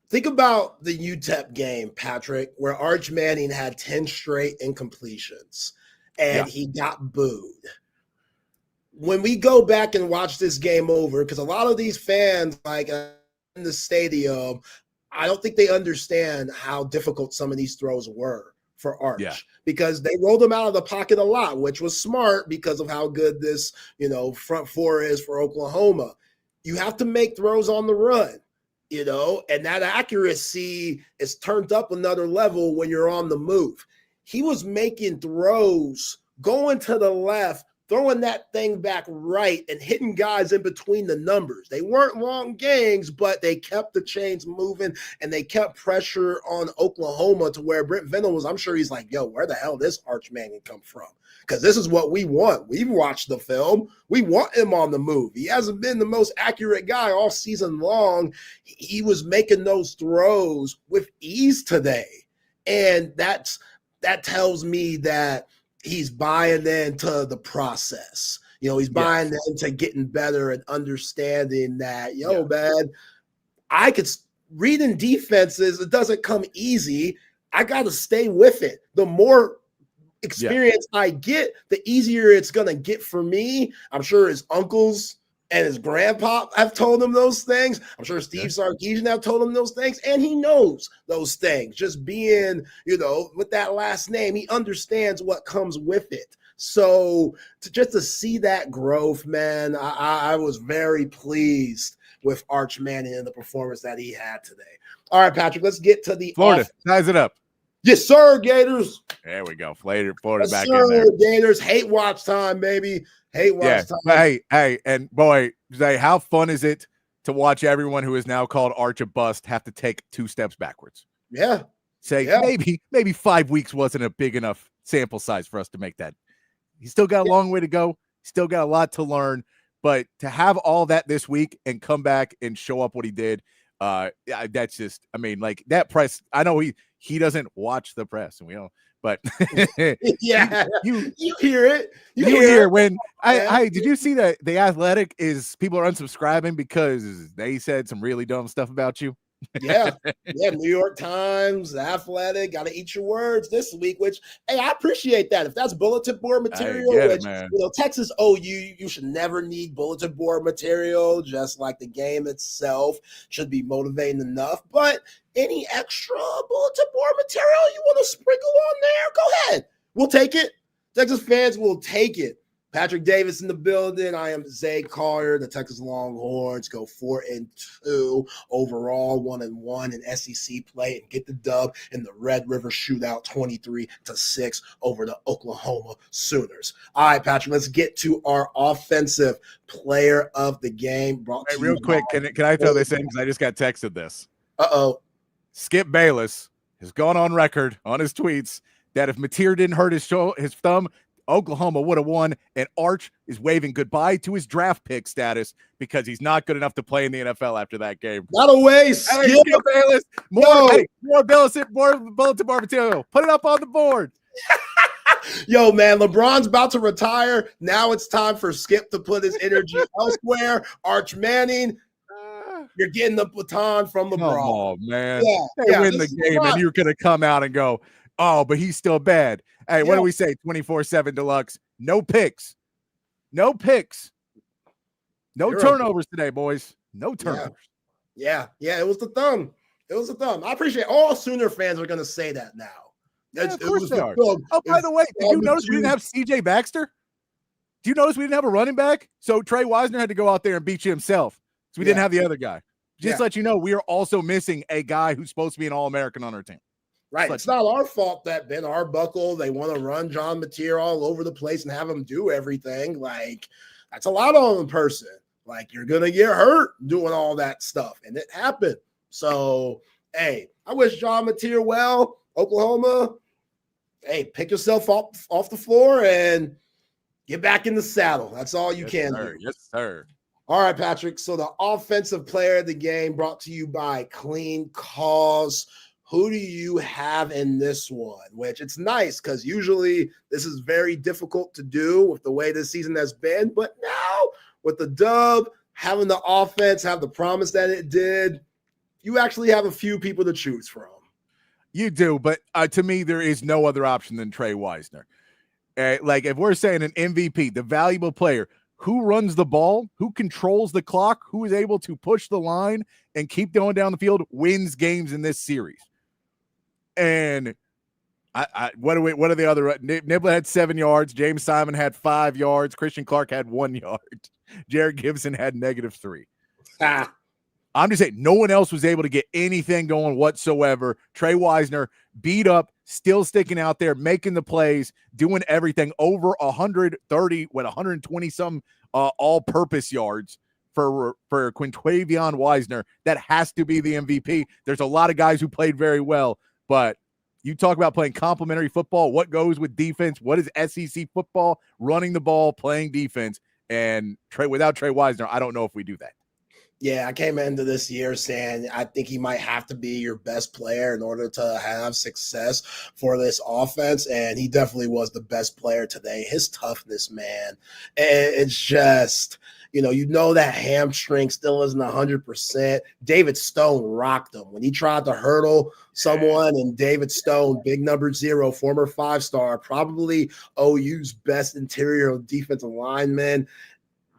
Think about the UTEP game, Patrick, where Arch Manning had 10 straight incompletions, and he got booed. When we go back and watch this game over, because a lot of these fans, like in the stadium, I don't think they understand how difficult some of these throws were for Arch, because they rolled him out of the pocket a lot, which was smart because of how good this, front four is for Oklahoma. You have to make throws on the run, and that accuracy is turned up another level when you're on the move. He was making throws, going to the left, throwing that thing back right, and hitting guys in between the numbers. They weren't long gains, but they kept the chains moving, and they kept pressure on Oklahoma to where Brent Venables was, I'm sure he's like, yo, where the hell did this Arch Manning come from? Because this is what we want. We've watched the film. We want him on the move. He hasn't been the most accurate guy all season long. He was making those throws with ease today. And that tells me that he's buying into the process. He's buying into getting better and understanding that, man, I could reading defenses. It doesn't come easy. I got to stay with it. The more experience I get, the easier it's going to get for me. I'm sure his uncles and his grandpa have told him those things. I'm sure Steve Sarkisian have told him those things, and he knows those things. Just being, with that last name, he understands what comes with it. So to see that growth, man, I was very pleased with Arch Manning and the performance that he had today. All right, Patrick, let's get to the Florida. Ties it up. Yes, sir, Gators. There we go. Florida back in there. Gators. Hate watch time, baby. Hate watch time. Hey, and boy, Zay, how fun is it to watch everyone who is now called Arch a bust have to take 2 steps backwards? Yeah. Maybe 5 weeks wasn't a big enough sample size for us to make that. He's still got a long way to go. Still got a lot to learn. But to have all that this week and come back and show up what he did, that's just, like that press. I know he doesn't watch the press, and we don't. But you hear it. You hear when did you see that the Athletic is people are unsubscribing because they said some really dumb stuff about you? Yeah. New York Times, The Athletic, got to eat your words this week, which, hey, I appreciate that. If that's bulletin board material, Texas OU, you should never need bulletin board material, just like the game itself should be motivating enough. But any extra bulletin board material you want to sprinkle on there, go ahead. We'll take it. Texas fans will take it. Patrick Davis in the building. I am Zay Collier. The Texas Longhorns go 4-2 overall, 1-1 in SEC play, and get the dub in the Red River Shootout, 23-6 over the Oklahoma Sooners. All right, Patrick, let's get to our offensive player of the game. Brought to real quick, can I throw this in because I just got texted this? Skip Bayless has gone on record on his tweets that if Mateer didn't hurt his thumb, Oklahoma would have won, and Arch is waving goodbye to his draft pick status because he's not good enough to play in the NFL after that game. Not a waste. Skip Bayless. More Bayless, more bulletin board material. Put it up on the board. Yo, man, LeBron's about to retire. Now it's time for Skip to put his energy elsewhere. Arch Manning, you're getting the baton from LeBron. Oh, man. They win the game, and you're going to come out and go, oh, but he's still bad. Hey, what do we say? 24/7 Deluxe. No picks. No picks. No turnovers today, boys. No turnovers. Yeah, it was the thumb. I appreciate all Sooner fans are going to say that now. Yeah, of course they are. Oh, by the way, did you notice we didn't have C.J. Baxter? Do you notice we didn't have a running back? So Trey Wisner had to go out there and beat you himself. So we didn't have the other guy. Just to let you know, we are also missing a guy who's supposed to be an All-American on our team. Right. It's not our fault that Ben Arbuckle, they want to run John Mateer all over the place and have him do everything. Like, that's a lot on a person. Like, you're going to get hurt doing all that stuff. And it happened. So, hey, I wish John Mateer well. Oklahoma, hey, pick yourself off the floor and get back in the saddle. That's all you can do. Yes, sir. All right, Patrick. So the offensive player of the game brought to you by Clean Cause. Who do you have in this one? Which it's nice because usually this is very difficult to do with the way this season has been. But now with the dub, having the offense have the promise that it did, you actually have a few people to choose from. You do, but to me, there is no other option than Trey Wisner. Like if we're saying an MVP, the valuable player, who runs the ball, who controls the clock, who is able to push the line and keep going down the field, wins games in this series. And what are the other? Nibblet had 7 yards. James Simon had 5 yards. Christian Clark had 1 yard. Jared Gibson had -3. I'm just saying, no one else was able to get anything going whatsoever. Trey Wisner beat up, still sticking out there, making the plays, doing everything. Over 120 some all-purpose yards for Quintavion Wisner. That has to be the MVP. There's a lot of guys who played very well. But you talk about playing complementary football, what goes with defense, what is SEC football, running the ball, playing defense, and without Trey Wisner, I don't know if we do that. Yeah, I came into this year saying I think he might have to be your best player in order to have success for this offense, and he definitely was the best player today. His toughness, man, and it's just – you know that hamstring still isn't 100%. David Stone rocked him when he tried to hurdle someone, and David Stone, big number 0, former 5-star, probably OU's best interior defensive lineman.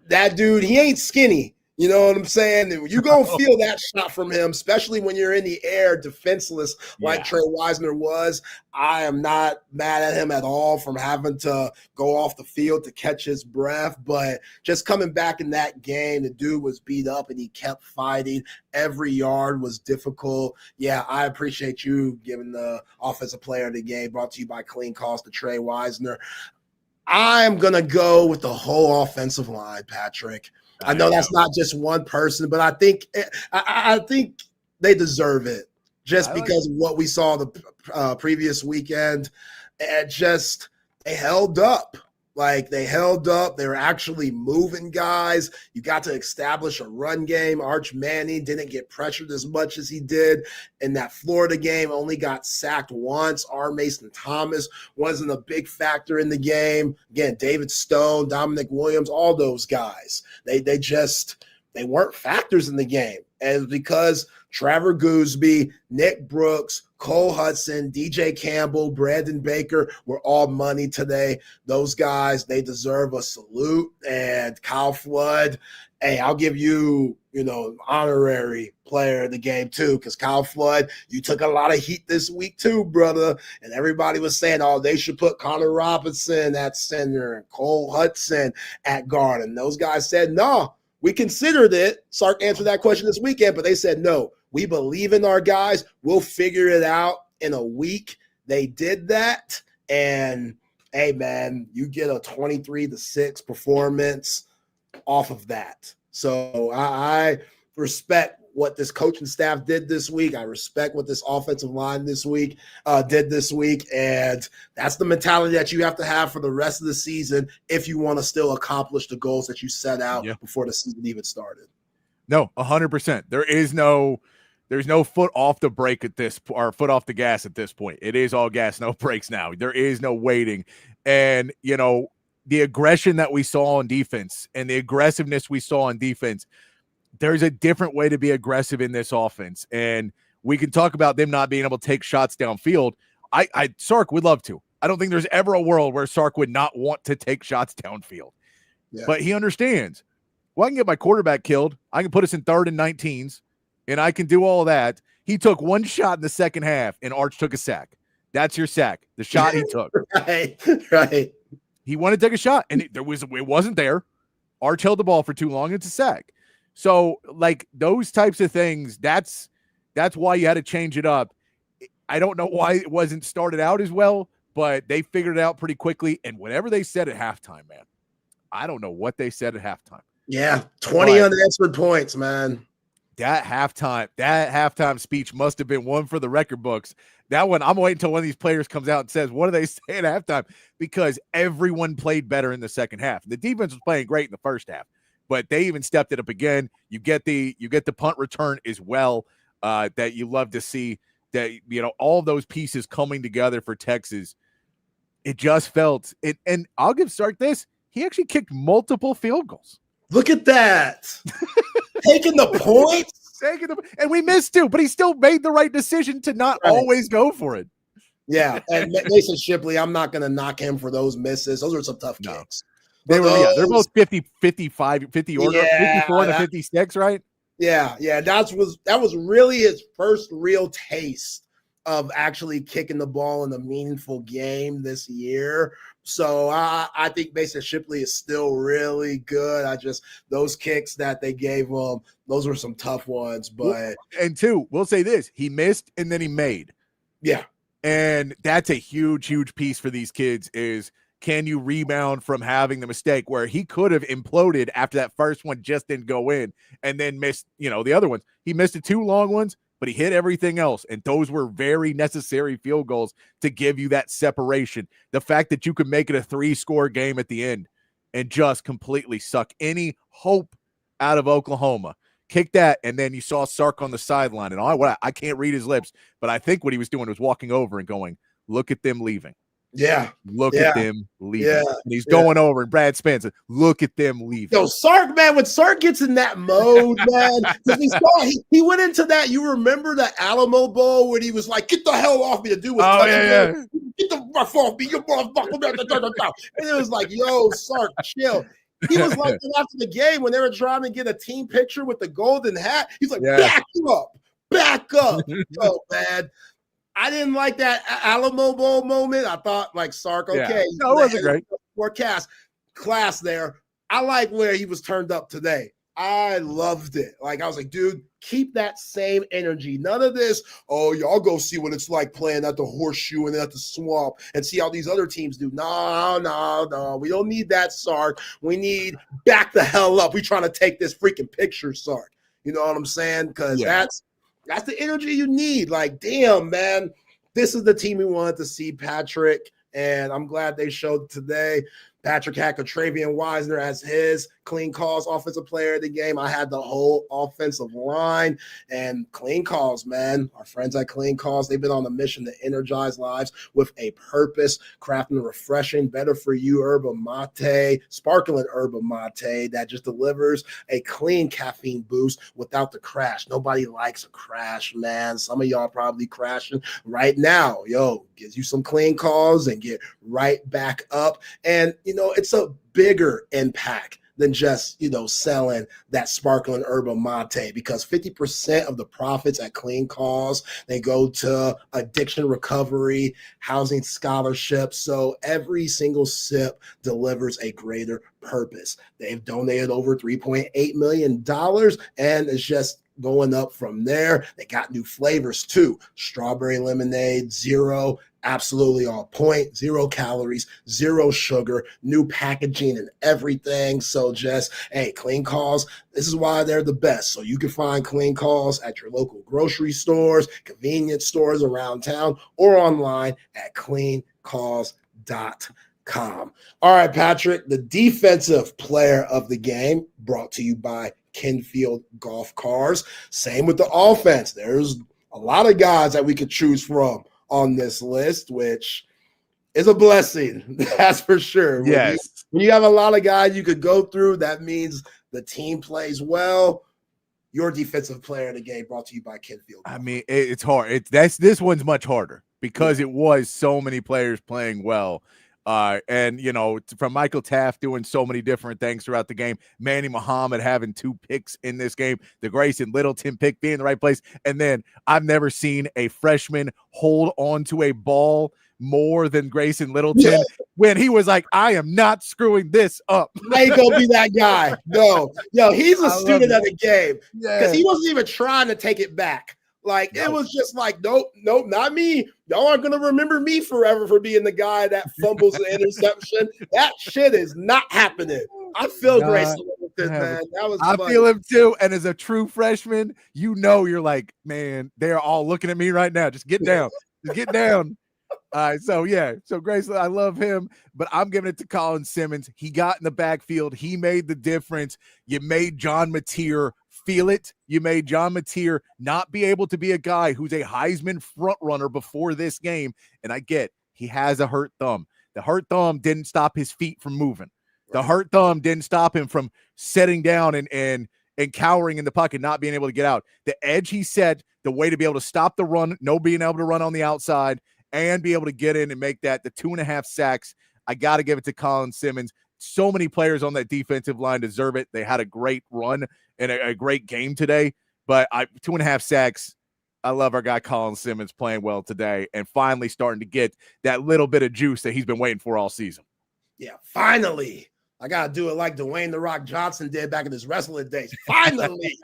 That dude, he ain't skinny. You know what I'm saying? You're going to feel that shot from him, especially when you're in the air defenseless like Trey Wisner was. I am not mad at him at all from having to go off the field to catch his breath, but just coming back in that game, the dude was beat up and he kept fighting. Every yard was difficult. Yeah, I appreciate you giving the offensive player of the game, brought to you by Clean Cause to Trey Wisner. I'm going to go with the whole offensive line, Patrick. I know that's not just one person, but I think they deserve it just because of what we saw the previous weekend. And just they held up. Like they held up. They were actually moving guys. You got to establish a run game. Arch Manning didn't get pressured as much as he did in that Florida game. Only got sacked once. R. Mason Thomas wasn't a big factor in the game. Again, David Stone, Dominic Williams, all those guys. They weren't factors in the game. And because Trevor Gooseby, Nick Brooks, Cole Hudson, DJ Campbell, Brandon Baker were all money today. Those guys, they deserve a salute. And Kyle Flood, hey, I'll give you, honorary player of the game too, because Kyle Flood, you took a lot of heat this week too, brother. And everybody was saying, oh, they should put Connor Robinson at center and Cole Hudson at guard. And those guys said, no, we considered it. Sark answered that question this weekend, but they said, no, we believe in our guys. We'll figure it out in a week. They did that. And hey, man, you get a 23-6 performance off of that. So I respect what this coaching staff did this week. I respect what this offensive line did this week. And that's the mentality that you have to have for the rest of the season if you want to still accomplish the goals that you set out before the season even started. No, 100%. There's no foot off the brake or foot off the gas at this point. It is all gas, no brakes now. There is no waiting. And, the aggression that we saw on defense and the aggressiveness we saw on defense, there's a different way to be aggressive in this offense. And we can talk about them not being able to take shots downfield. Sark would love to. I don't think there's ever a world where Sark would not want to take shots downfield. Yeah. But he understands, well, I can get my quarterback killed. I can put us in 3rd and 19s, and I can do all that. He took one shot in the second half, and Arch took a sack. That's your sack, the shot he took. Right. He wanted to take a shot, and it wasn't there. Arch held the ball for too long. It's a sack. So, like, those types of things, that's why you had to change it up. I don't know why it wasn't started out as well, but they figured it out pretty quickly. And whatever they said at halftime, man, I don't know what they said at halftime. Yeah, 20 unanswered points, man. That halftime speech must have been one for the record books. That one, I'm waiting until one of these players comes out and says, what do they say at halftime? Because everyone played better in the second half. The defense was playing great in the first half, but they even stepped it up again. You get the punt return as well that you love to see, that, all those pieces coming together for Texas. It just felt it. And I'll give Sark this. He actually kicked multiple field goals. Look at that. Taking the points. And we missed 2, but he still made the right decision to not always go for it. Yeah, and Mason Shipley, I'm not going to knock him for those misses. Those are some tough kicks. They're both 50, 55, 50 order, 54 to 56, right? Yeah. That was really his first real taste of actually kicking the ball in a meaningful game this year. So I think Mason Shipley is still really good. Those kicks that they gave him, those were some tough ones. But and 2, we'll say this: he missed and then he made. Yeah, and that's a huge, huge piece for these kids. Is can you rebound from having the mistake where he could have imploded after that first one just didn't go in, and then missed the other ones. He missed the 2 long ones, but he hit everything else. And those were very necessary field goals to give you that separation. The fact that you could make it a 3-score game at the end and just completely suck any hope out of Oklahoma. Kick that, and then you saw Sark on the sideline. And I can't read his lips, but I think what he was doing was walking over and going, look at them leaving. Yeah. Look at them leaving. Yeah. And he's going over, and Brad Spencer, look at them leaving. Yo, Sark, man, when Sark gets in that mode, man, he went into that. You remember the Alamo Bowl when he was like, get the hell off me to do with get the rough off me, you motherfucker. And it was like, yo, Sark, chill. He was like after the game when they were trying to get a team picture with the golden hat. He's like, back up. Yo, man. I didn't like that Alamo Bowl moment. I thought, like, Sark, okay. No, it wasn't great. Forecast class there. I like where he was turned up today. I loved it. Like, I was like, dude, keep that same energy. None of this, oh, y'all go see what it's like playing at the Horseshoe and at the Swamp and see how these other teams do. No. We don't need that, Sark. We need back the hell up. We trying to take this freaking picture, Sark. You know what I'm saying? Because that's the energy you need. Like, damn, man, this is the team we wanted to see, Patrick, and I'm glad they showed today. Patrick had Travian Wisner as his clean calls offensive player of the game. I had the whole offensive line and clean calls, man. Our friends at Clean Calls, they've been on a mission to energize lives with a purpose, crafting a refreshing, better for you yerba mate, sparkling yerba mate that just delivers a clean caffeine boost without the crash. Nobody likes a crash, man. Some of y'all probably crashing right now. Yo, gives you some clean calls and get right back up. And, it's a bigger impact than just, selling that sparkling yerba mate, because 50% of the profits at Clean Calls, they go to addiction recovery, housing scholarships. So every single sip delivers a greater purpose. They've donated over $3.8 million, and it's just going up from there. They got new flavors too. Strawberry lemonade, zero, absolutely on point, 0 calories, 0 sugar, new packaging and everything. So just, hey, Clean Calls, this is why they're the best. So you can find Clean Calls at your local grocery stores, convenience stores around town, or online at cleancalls.com. All right, Patrick, the defensive player of the game, brought to you by Kenfield Golf Cars. Same with the offense. There's a lot of guys that we could choose from on this list, which is a blessing. That's for sure. Yes. When you have a lot of guys you could go through, that means the team plays well. Your defensive player of the game, brought to you by Kenfield. I mean, it's hard. This one's much harder because it was so many players playing well. And, from Michael Taft doing so many different things throughout the game, Manny Muhammad having 2 picks in this game, the Grayson Littleton pick being in the right place. And then I've never seen a freshman hold on to a ball more than Grayson Littleton when he was like, I am not screwing this up. I ain't gonna be that guy. No, he's a student of the game because he wasn't even trying to take it back. Like, it was just like, nope, not me. Y'all aren't going to remember me forever for being the guy that fumbles the interception. That shit is not happening. I feel Grayson Littleton, man. That was I funny. feel him too. And as a true freshman, you're like, man, they're all looking at me right now. Just get down. Just get down. All right, so Grayson, I love him, but I'm giving it to Colin Simmons. He got in the backfield. He made the difference. You made John Mateer feel it. You made John Mateer not be able to be a guy who's a Heisman front runner before this game. And I get he has a hurt thumb. The hurt thumb didn't stop his feet from moving. The hurt thumb didn't stop him from sitting down and cowering in the pocket, not being able to get out. The edge he set, the way to be able to stop the run, no being able to run on the outside, and be able to get in and make that the 2.5 sacks. I got to give it to Colin Simmons. So many players on that defensive line deserve it. They had a great run and a great game today, but 2.5 sacks. I love our guy Colin Simmons playing well today and finally starting to get that little bit of juice that he's been waiting for all season. Yeah, finally. I got to do it like Dwayne "The Rock" Johnson did back in his wrestling days. Finally,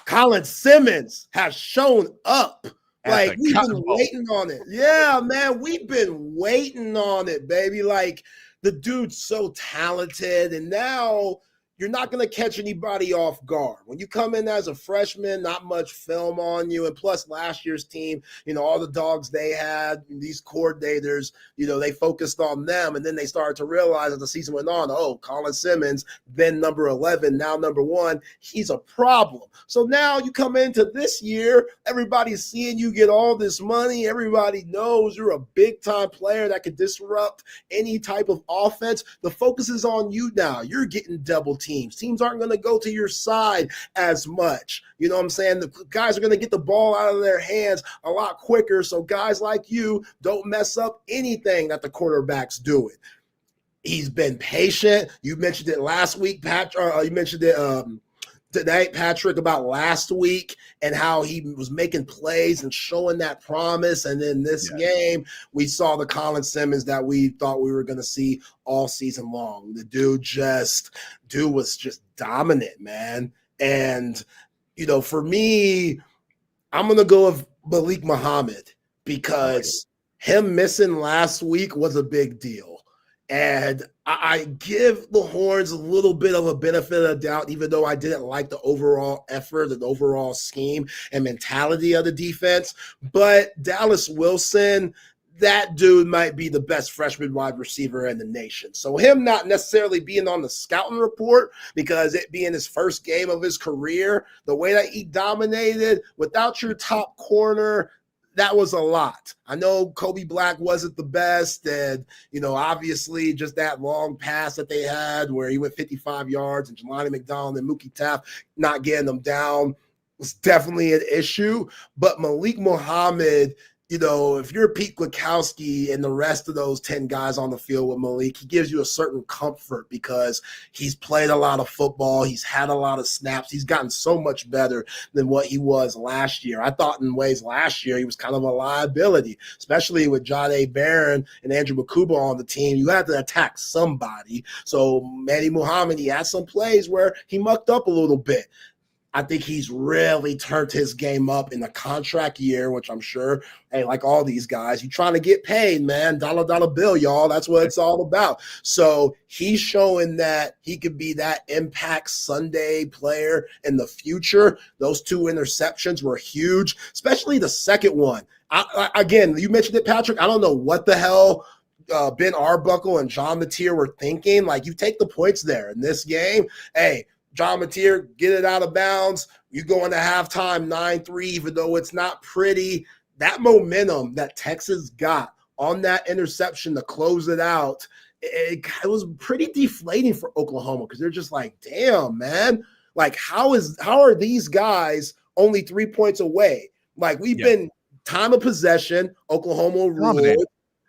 Colin Simmons has shown up. Like, we've been waiting on it. Yeah, man, we've been waiting on it, baby. Like, the dude's so talented, and now you're not going to catch anybody off guard. When you come in as a freshman, not much film on you. And plus last year's team, all the dogs they had, these coordinators, they focused on them. And then they started to realize as the season went on, Colin Simmons, then number 11, now number 1, he's a problem. So now you come into this year, everybody's seeing you get all this money. Everybody knows you're a big time player that could disrupt any type of offense. The focus is on you now. You're getting double teamed. Teams aren't going to go to your side as much. You know what I'm saying? The guys are going to get the ball out of their hands a lot quicker. So guys like you don't mess up anything that the quarterback's doing. He's been patient. You mentioned it last week, Patrick. You mentioned it today, Patrick, about last week and how he was making plays and showing that promise. And in this game, we saw the Colin Simmons that we thought we were going to see all season long. The dude was just dominant, man. And, for me, I'm going to go with Malik Muhammad because him missing last week was a big deal. And I give the Horns a little bit of a benefit of doubt, even though I didn't like the overall effort and overall scheme and mentality of the defense. But Dallas Wilson, that dude might be the best freshman wide receiver in the nation. So him not necessarily being on the scouting report because it being his first game of his career, the way that he dominated without your top corner, that was a lot. I know Kobe Black wasn't the best, and, obviously just that long pass that they had where he went 55 yards and Jelani McDonald and Mookie Taft not getting them down was definitely an issue. But Malik Muhammad, if you're Pete Kwiatkowski and the rest of those 10 guys on the field with Malik, he gives you a certain comfort because he's played a lot of football. He's had a lot of snaps. He's gotten so much better than what he was last year. I thought in ways last year he was kind of a liability, especially with Jahdae Barron and Andrew Makuba on the team. You had to attack somebody. So Manny Muhammad, he had some plays where he mucked up a little bit. I think he's really turned his game up in the contract year, which I'm sure, hey, like all these guys, you're trying to get paid, man. Dollar bill, y'all. That's what it's all about. So he's showing that he could be that impact Sunday player in the future. Those 2 interceptions were huge, especially the second one. Again, you mentioned it, Patrick. I don't know what the hell Ben Arbuckle and John Mateer were thinking. Like, you take the points there in this game. Hey, John Mateer, get it out of bounds. You go into halftime 9-3, even though it's not pretty. That momentum that Texas got on that interception to close it out, it was pretty deflating for Oklahoma because they're just like, damn, man. Like, how are these guys only 3 points away? Like, we've been time of possession, Oklahoma ruled.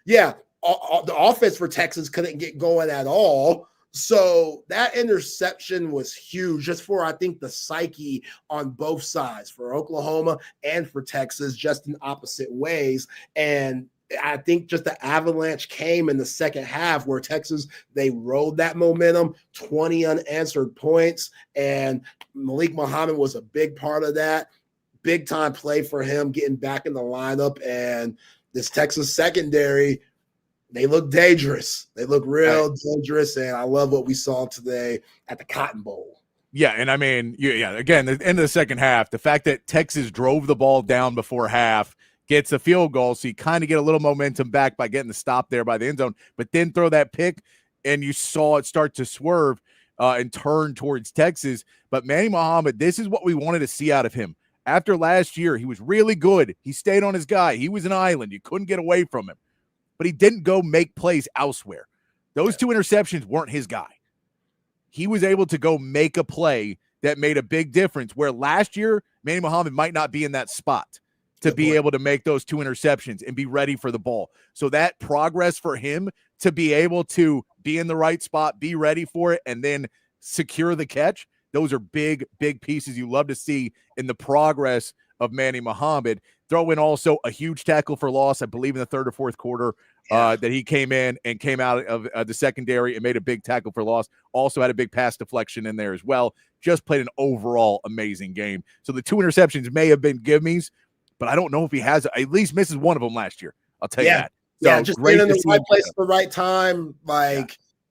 Yeah, the offense for Texas couldn't get going at all. So that interception was huge just for, I think, the psyche on both sides, for Oklahoma and for Texas, just in opposite ways. And I think just the avalanche came in the second half where Texas, they rode that momentum, 20 unanswered points, and Malik Muhammad was a big part of that. Big time play for him getting back in the lineup. And this Texas secondary, they look dangerous. They look real dangerous, and I love what we saw today at the Cotton Bowl. Yeah, and I mean, again, the end of the second half, the fact that Texas drove the ball down before half, gets a field goal, so you kind of get a little momentum back by getting the stop there by the end zone, but then throw that pick, and you saw it start to swerve and turn towards Texas. But Manny Muhammad, this is what we wanted to see out of him. After last year, he was really good. He stayed on his guy. He was an island. You couldn't get away from him. But he didn't go make plays elsewhere. Those 2 interceptions weren't his guy. He was able to go make a play that made a big difference, where last year, Manny Muhammad might not be in that spot to be able to make those 2 interceptions and be ready for the ball. So that progress for him to be able to be in the right spot, be ready for it, and then secure the catch, those are big, big pieces you love to see in the progress of Manny Muhammad. Throw in also a huge tackle for loss, I believe in the third or fourth quarter, that he came in and came out of the secondary and made a big tackle for loss. Also had a big pass deflection in there as well. Just played an overall amazing game. So the 2 interceptions may have been gimmies, but I don't know if he has, at least misses one of them last year. I'll tell you that. So just being in the right place at the right time,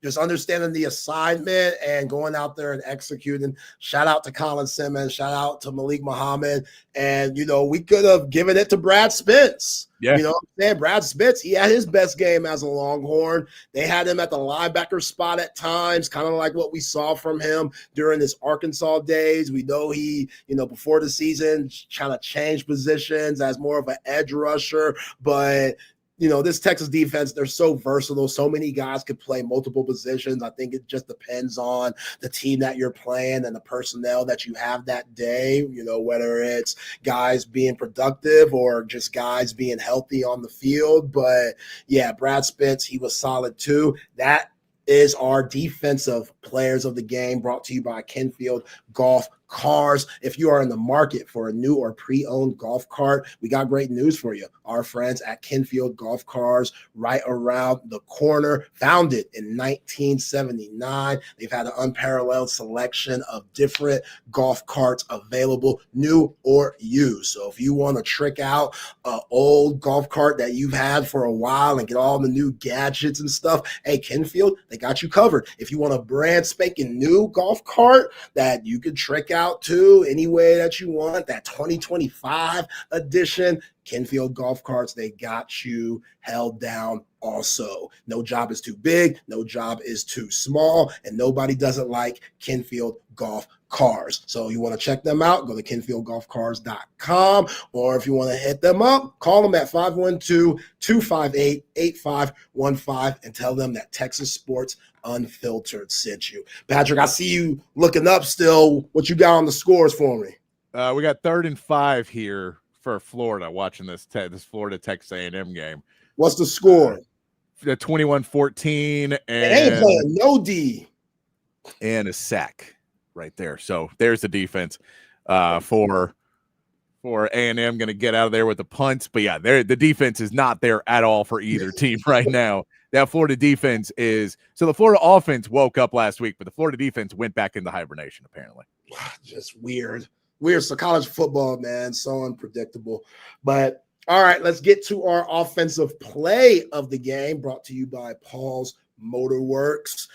just understanding the assignment and going out there and executing. Shout out to Colin Simmons. Shout out to Malik Muhammad. And, we could have given it to Brad Spence. Yeah. You know what I'm saying? Brad Spence, he had his best game as a Longhorn. They had him at the linebacker spot at times, kind of like what we saw from him during his Arkansas days. We know he, before the season, kind of changed positions as more of an edge rusher, but this Texas defense, they're so versatile. So many guys could play multiple positions. I think it just depends on the team that you're playing and the personnel that you have that day, whether it's guys being productive or just guys being healthy on the field. But, yeah, Brad Spence, he was solid too. That is our defensive players of the game, brought to you by Kenfield Golf Cars. If you are in the market for a new or pre-owned golf cart, we got great news for you. Our friends at Kenfield Golf Cars, right around the corner, founded in 1979. They've had an unparalleled selection of different golf carts available, new or used. So if you want to trick out an old golf cart that you've had for a while and get all the new gadgets and stuff, hey, Kenfield, they got you covered. If you want a brand spanking new golf cart that you could trick out out too, any way that you want. That 2025 edition, Kenfield golf carts, they got you held down also. No job is too big, no job is too small, and nobody doesn't like Kenfield golf cars. So you want to check them out, go to kenfieldgolfcars.com, or if you want to hit them up, call them at 512-258-8515 and tell them that Texas Sports Unfiltered sent you. Patrick, I see you looking up still. What you got on the scores for me? We got 3rd and 5 here for Florida watching this Florida Texas A&M game. What's the score? The 21-14 and they ain't playing no D. And a sack right there. So there's the defense for A&M, going to get out of there with the punts. But yeah, the defense is not there at all for either team right now. That Florida defense is – so the Florida offense woke up last week, but the Florida defense went back into hibernation apparently. Just weird. So college football, man, so unpredictable. But all right, let's get to our offensive play of the game, brought to you by Paul's Motorworks.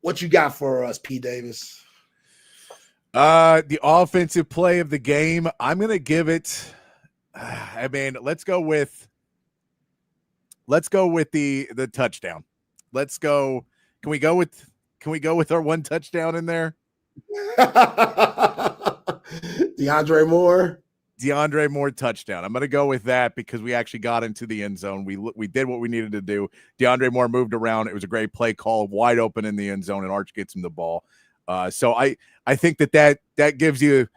What you got for us, P. Davis? The offensive play of the game, I'm going to give it let's go with the touchdown. Let's go. Can we go with our one touchdown in there? DeAndre Moore touchdown. I'm going to go with that because we actually got into the end zone. We did what we needed to do. DeAndre Moore moved around. It was a great play call, wide open in the end zone, and Arch gets him the ball. So I think that gives you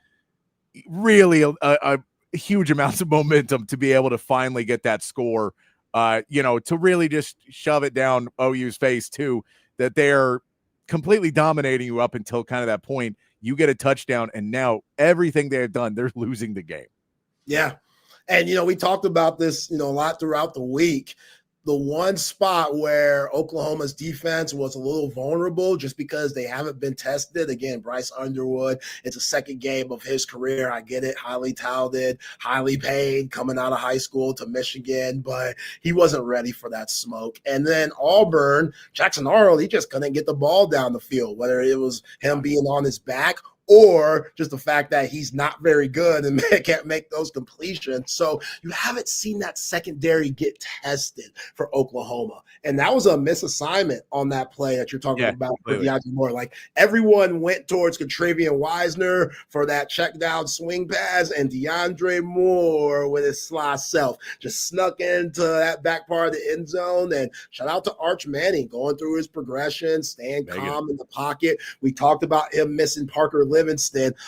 really a huge amounts of momentum to be able to finally get that score, to really just shove it down OU's face too, that they're completely dominating you up until kind of that point. You get a touchdown, and now everything they have done, they're losing the game. Yeah. And, we talked about this, a lot throughout the week. The one spot where Oklahoma's defense was a little vulnerable just because they haven't been tested. Again, Bryce Underwood, it's a second game of his career. I get it. Highly touted, highly paid, coming out of high school to Michigan, but he wasn't ready for that smoke. And then Auburn, Jackson Arnold, he just couldn't get the ball down the field, whether it was him being on his back or just the fact that he's not very good and can't make those completions. So you haven't seen that secondary get tested for Oklahoma. And that was a misassignment on that play that you're talking about for DeAndre Moore. Like, everyone went towards Contravian Wisner for that check down swing pass, and DeAndre Moore with his sly self just snuck into that back part of the end zone. And shout out to Arch Manning going through his progression, staying calm in the pocket. We talked about him missing Parker Livingston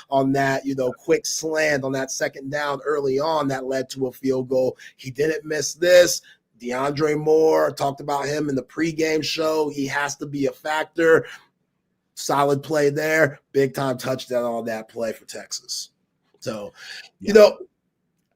on that, quick slant on that second down early on that led to a field goal. He didn't miss this. DeAndre Moore, talked about him in the pregame show. He has to be a factor. Solid play there. Big time touchdown on that play for Texas. So,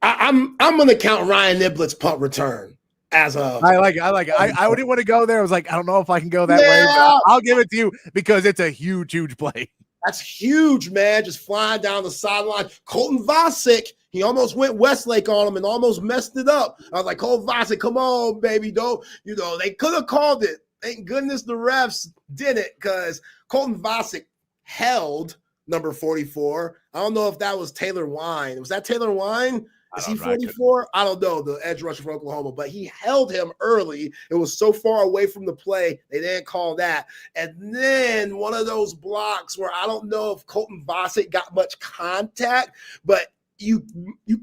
I'm going to count Ryan Nibblet's punt return as a. I like it. I wouldn't want to go there. I was like, I don't know if I can go that way, but I'll give it to you because it's a huge, huge play. That's huge, man. Just flying down the sideline. Colton Vasek, he almost went Westlake on him and almost messed it up. I was like, Colton Vasek, come on, baby. Don't, they could have called it. Thank goodness the refs did it because Colton Vasek held number 44. I don't know if that was Taylor Wine. Was that Taylor Wine? Is he 44? I don't know, the edge rusher for Oklahoma, but he held him early. It was so far away from the play, they didn't call that. And then one of those blocks where I don't know if Colton Vasek got much contact, but you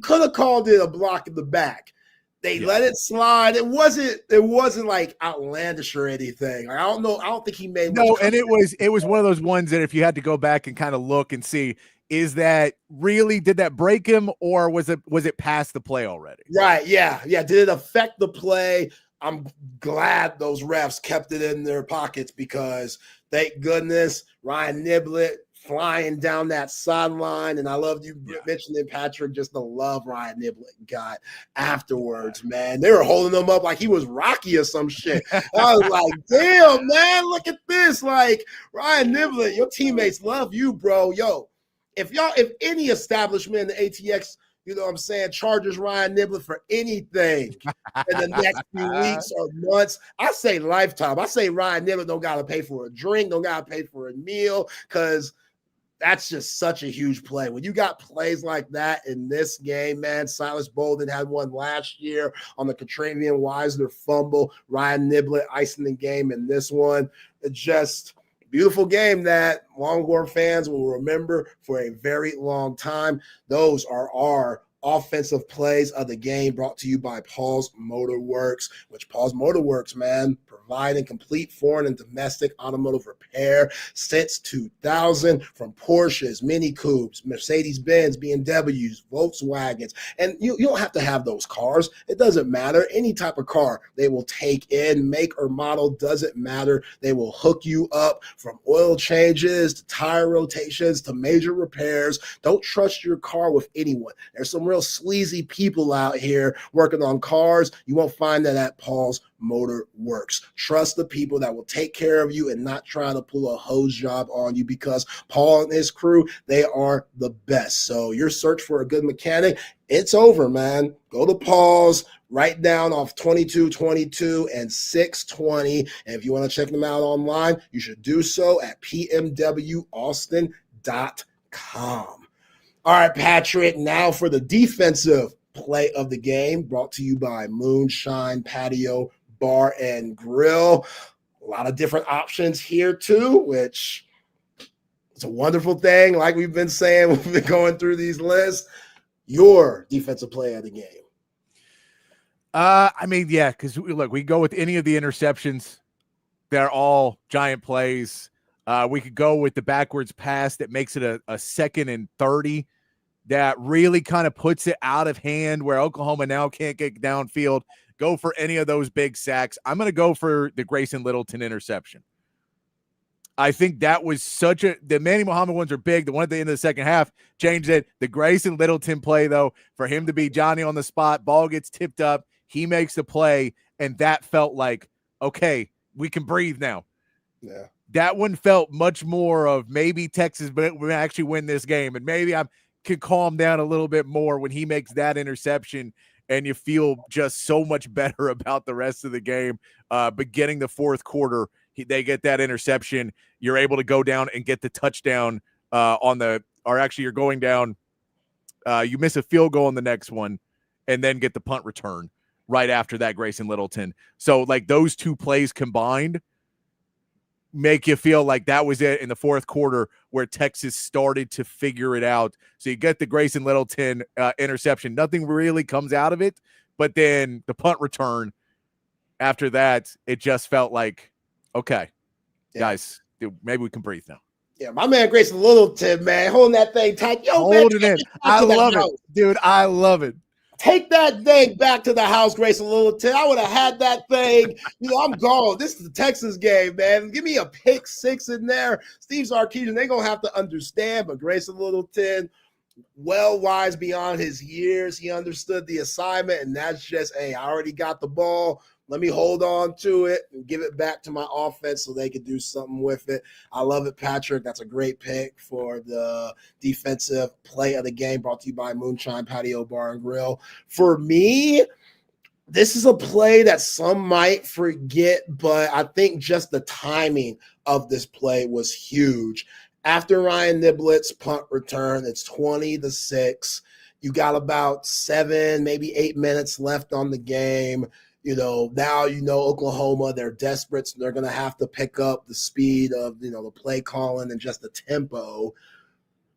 could have called it a block in the back. They let it slide. It wasn't like outlandish or anything. I don't know. I don't think he made much and it was one of those ones that if you had to go back and kind of look and see, is that really, did that break him or was it past the play already? Right. Yeah. Yeah. Did it affect the play? I'm glad those refs kept it in their pockets because thank goodness Ryan Nibblet flying down that sideline. And I loved you mentioning, Patrick, just the love Ryan Nibblet got afterwards, man. They were holding him up like he was Rocky or some shit. I was like, damn, man, look at this. Like, Ryan Nibblet, your teammates love you, bro. Yo, if any establishment in the ATX, charges Ryan Nibblet for anything in the next few weeks or months, I say lifetime. I say Ryan Nibblet don't got to pay for a drink, don't got to pay for a meal because That's just such a huge play. When you got plays like that in this game, man, Silas Bolden had one last year on the Katravian Wisener fumble. Ryan Nibblet icing the game in this one. It's just a beautiful game that Longhorn fans will remember for a very long time. Those are our offensive plays of the game, brought to you by Paul's Motor Works, which Paul's Motor Works, man, providing complete foreign and domestic automotive repair since 2000, from Porsches, Mini Coupes, Mercedes-Benz, BMWs, Volkswagens. And you don't have to have those cars. It doesn't matter. Any type of car they will take in, make or model, doesn't matter. They will hook you up from oil changes to tire rotations to major repairs. Don't trust your car with anyone. There's some real sleazy people out here working on cars. You won't find that at Paul's Motor Works. Trust the people that will take care of you and not try to pull a hose job on you, because Paul and his crew, they are the best. So your search for a good mechanic, it's over, man. Go to Paul's, right down off 2222 and 620. And if you want to check them out online, you should do so at pmwaustin.com. All right, Patrick, now for the defensive play of the game, brought to you by Moonshine, Patio, Bar, and Grill. A lot of different options here, too, which is a wonderful thing. Like we've been saying, we've been going through these lists. Your defensive play of the game. Because look, we go with any of the interceptions. They're all giant plays. We could go with the backwards pass that makes it a 2nd and 30 that really kind of puts it out of hand where Oklahoma now can't get downfield. Go for any of those big sacks. I'm going to go for the Grayson Littleton interception. I think that was the Manny Muhammad ones are big. The one at the end of the second half changed it. The Grayson Littleton play, though, for him to be Johnny on the spot, ball gets tipped up, he makes the play, and that felt like, okay, we can breathe now. Yeah. That one felt much more of maybe Texas will actually win this game, and maybe I could calm down a little bit more when he makes that interception, and you feel just so much better about the rest of the game. Beginning the fourth quarter, they get that interception. You're able to go down and get the touchdown you're going down. You miss a field goal on the next one and then get the punt return right after that, Grayson Littleton. So like those two plays combined make you feel like that was it in the fourth quarter where Texas started to figure it out. So you get the Grayson Littleton interception. Nothing really comes out of it, but then the punt return after that, it just felt like, okay, guys, dude, maybe we can breathe now. Yeah, my man Grayson Littleton, man, holding that thing tight. Yo, holding man, it. I love it, dude. I love it. Take that thing back to the house, Grayson Littleton. I would have had that thing. I'm gone. This is the Texas game, man. Give me a pick six in there. Steve Sarkisian, they're going to have to understand, but Grayson Littleton, well wise beyond his years. He understood the assignment, and that's just, hey, I already got the ball. Let me hold on to it and give it back to my offense so they can do something with it. I love it, Patrick. That's a great pick for the defensive play of the game, brought to you by Moonshine, Patio, Bar, and Grill. For me, this is a play that some might forget, but I think just the timing of this play was huge. After Ryan Niblet's punt return, it's 20-6. You got about 7, maybe 8 minutes left on the game. Now Oklahoma, they're desperate, so they're going to have to pick up the speed of, the play calling and just the tempo.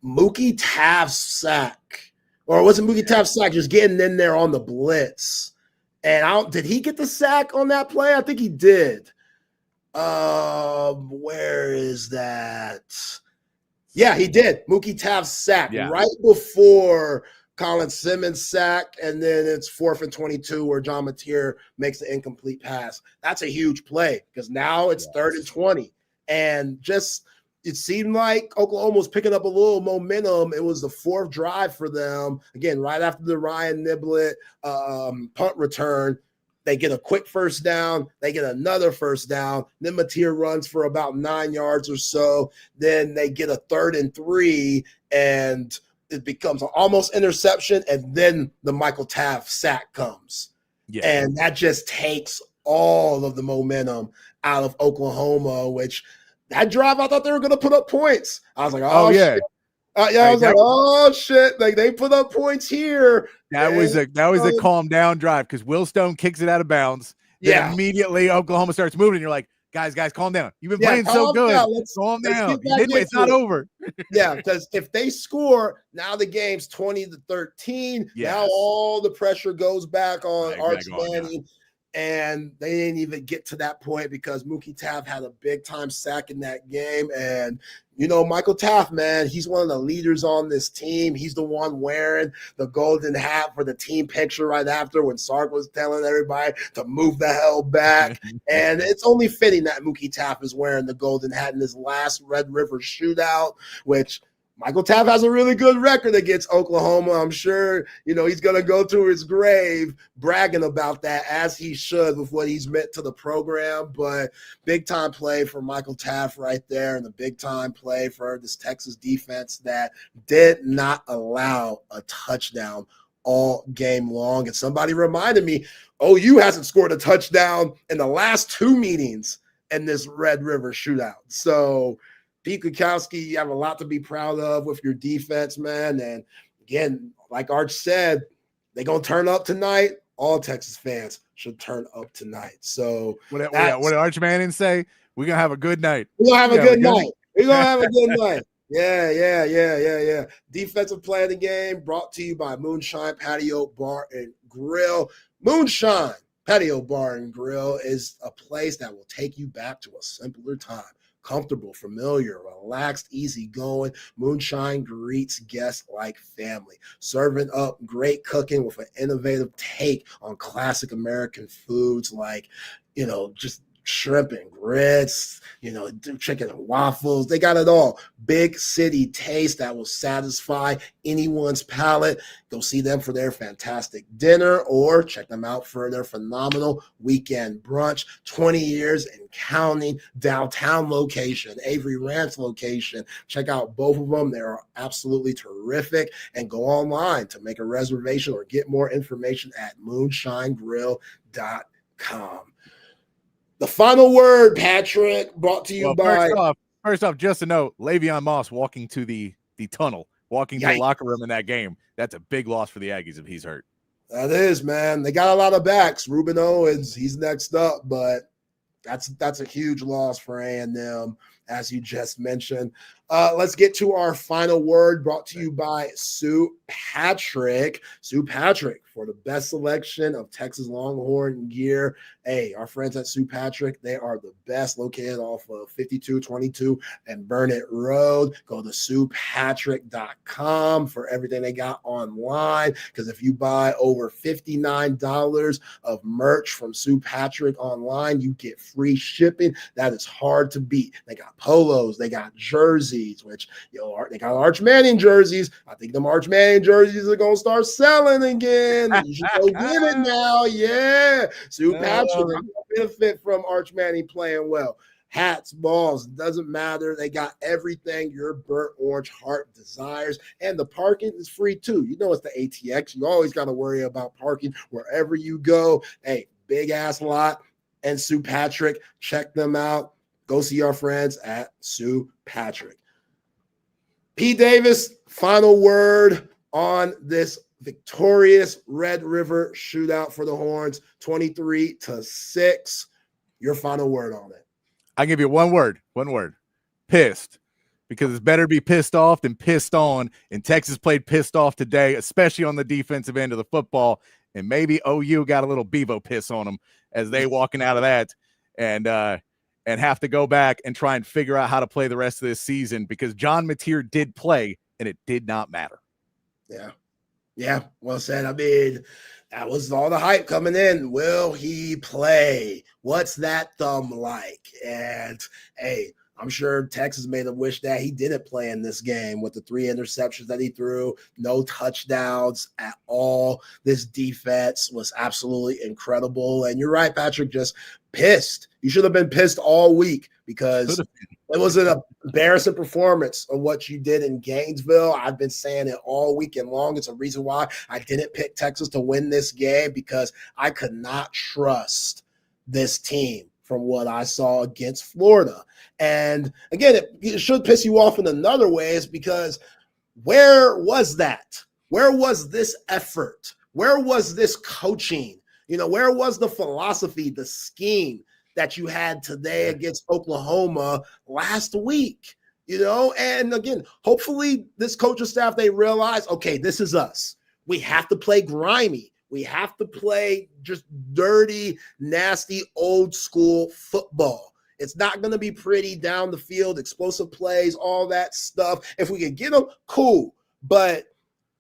Mookie Taft's sack, or was it Mookie Taft's sack, just getting in there on the blitz? And did he get the sack on that play? I think he did. Where is that? Yeah, he did. Mookie Taft's sack right before Colin Simmons sack, and then it's 4th and 22 where John Mateer makes the incomplete pass. That's a huge play because now it's 3rd and 20. And just it seemed like Oklahoma was picking up a little momentum. It was the 4th drive for them. Again, right after the Ryan Nibblet punt return, they get a quick first down. They get another first down. Then Mateer runs for about 9 yards or so. Then they get a 3rd and 3, and it becomes an almost interception, and then the Michael Taft sack comes. Yeah. And that just takes all of the momentum out of Oklahoma, which that drive, I thought they were going to put up points. I was like, oh yeah. Shit. I was like, oh shit! Like they put up points here. That was a calm down drive because Will Stone kicks it out of bounds. Then immediately Oklahoma starts moving, and you're like, guys, calm down. You've been playing so good. Calm down. It's not over. Yeah, because if they score, now the game's 20-13. Yes. Now all the pressure goes back on Arch Manning. And they didn't even get to that point because Mookie Taft had a big time sack in that game. And, you know, Michael Taft, man, he's one of the leaders on this team. He's the one wearing the golden hat for the team picture right after when Sark was telling everybody to move the hell back. And it's only fitting that Mookie Taft is wearing the golden hat in this last Red River shootout, which Michael Taft has a really good record against Oklahoma. I'm sure, you know, he's going to go to his grave bragging about that, as he should, with what he's meant to the program. But big-time play for Michael Taft right there, and a big-time play for this Texas defense that did not allow a touchdown all game long. And somebody reminded me, OU hasn't scored a touchdown in the last 2 meetings in this Red River shootout. So Pete Kwiatkowski, you have a lot to be proud of with your defense, man. And again, like Arch said, they're going to turn up tonight. All Texas fans should turn up tonight. So what did Arch Manning say? We're going to have a good night. We're going to have a good night. We're going to have a good night. Yeah. Defensive play of the game brought to you by Moonshine, Patio, Bar, and Grill. Moonshine, Patio, Bar, and Grill is a place that will take you back to a simpler time. Comfortable, familiar, relaxed, easygoing. Moonshine greets guests like family, serving up great cooking with an innovative take on classic American foods like, you know, just shrimp and grits, you know, chicken and waffles. They got it all. Big city taste that will satisfy anyone's palate. Go see them for their fantastic dinner or check them out for their phenomenal weekend brunch. 20 years and counting. Downtown location, Avery Ranch location. Check out both of them. They are absolutely terrific. And go online to make a reservation or get more information at moonshinegrill.com. The final word, Patrick, brought to you by. First off, just to note, Le'Veon Moss walking to the tunnel, walking to the locker room in that game. That's a big loss for the Aggies if he's hurt. That is, man. They got a lot of backs. Ruben Owens, he's next up, but that's a huge loss for A&M, as you just mentioned. Let's get to our final word, brought to you by Sue Patrick. Sue Patrick for the best selection of Texas Longhorn gear. Hey, our friends at Sue Patrick, they are the best, located off of 5222 and Burnett Road. Go to SuePatrick.com for everything they got online, because if you buy over $59 of merch from Sue Patrick online, you get free shipping. That is hard to beat. They got polos, they got jerseys, which, you know, they got Arch Manning jerseys. I think them Arch Manning jerseys are going to start selling again. You should go get it now. Yeah. Sue Patrick, benefit from Arch Manning playing well. Hats, balls, doesn't matter. They got everything your burnt orange heart desires. And the parking is free too. You know, it's the ATX. You always got to worry about parking wherever you go. Hey, big ass lot. And Sue Patrick, check them out. Go see our friends at Sue Patrick. P. Davis, final word on this victorious Red River shootout for the Horns, 23-6. Your final word on it. I'll give you one word. Pissed. Because it's better to be pissed off than pissed on. And Texas played pissed off today, especially on the defensive end of the football. And maybe OU got a little Bevo piss on them as they walking out of that and have to go back and try and figure out how to play the rest of this season, because John Mateer did play and it did not matter. Yeah. Well said. I mean, that was all the hype coming in. Will he play? What's that thumb like? And hey, I'm sure Texas made him wish that he didn't play in this game with the 3 interceptions that he threw, no touchdowns at all. This defense was absolutely incredible. And you're right, Patrick, just pissed. You should have been pissed all week, because it was an embarrassing performance of what you did in Gainesville. I've been saying it all weekend long. It's a reason why I didn't pick Texas to win this game, because I could not trust this team from what I saw against Florida. And again, it should piss you off in another way, is because where was that? Where was this effort? Where was this coaching? Where was the philosophy, the scheme that you had today against Oklahoma last week? And again, hopefully this coaching staff, they realize, okay, this is us. We have to play grimy. We have to play just dirty, nasty, old school football. It's not going to be pretty down the field, explosive plays, all that stuff. If we can get them, cool. But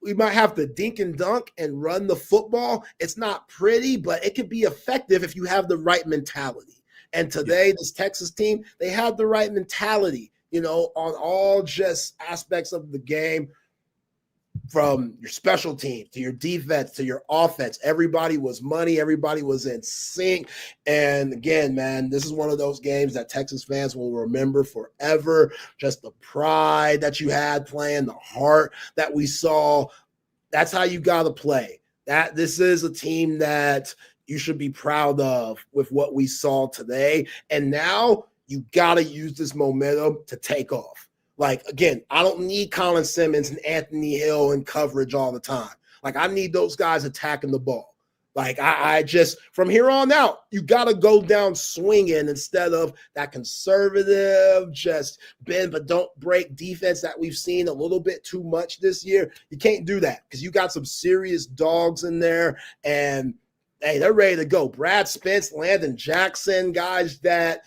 we might have to dink and dunk and run the football. It's not pretty, but it could be effective if you have the right mentality. And today, this Texas team, they had the right mentality, on all just aspects of the game, from your special team to your defense to your offense. Everybody was money. Everybody was in sync. And again, man, this is one of those games that Texas fans will remember forever. Just the pride that you had playing, the heart that we saw. That's how you got to play. This is a team that you should be proud of with what we saw today. And now you got to use this momentum to take off. Like, again, I don't need Colin Simmons and Anthony Hill in coverage all the time. Like, I need those guys attacking the ball. Like, I just, from here on out, you got to go down swinging instead of that conservative, just bend but don't break defense that we've seen a little bit too much this year. You can't do that because you got some serious dogs in there, and hey, they're ready to go. Brad Spence, Landon Jackson, guys that,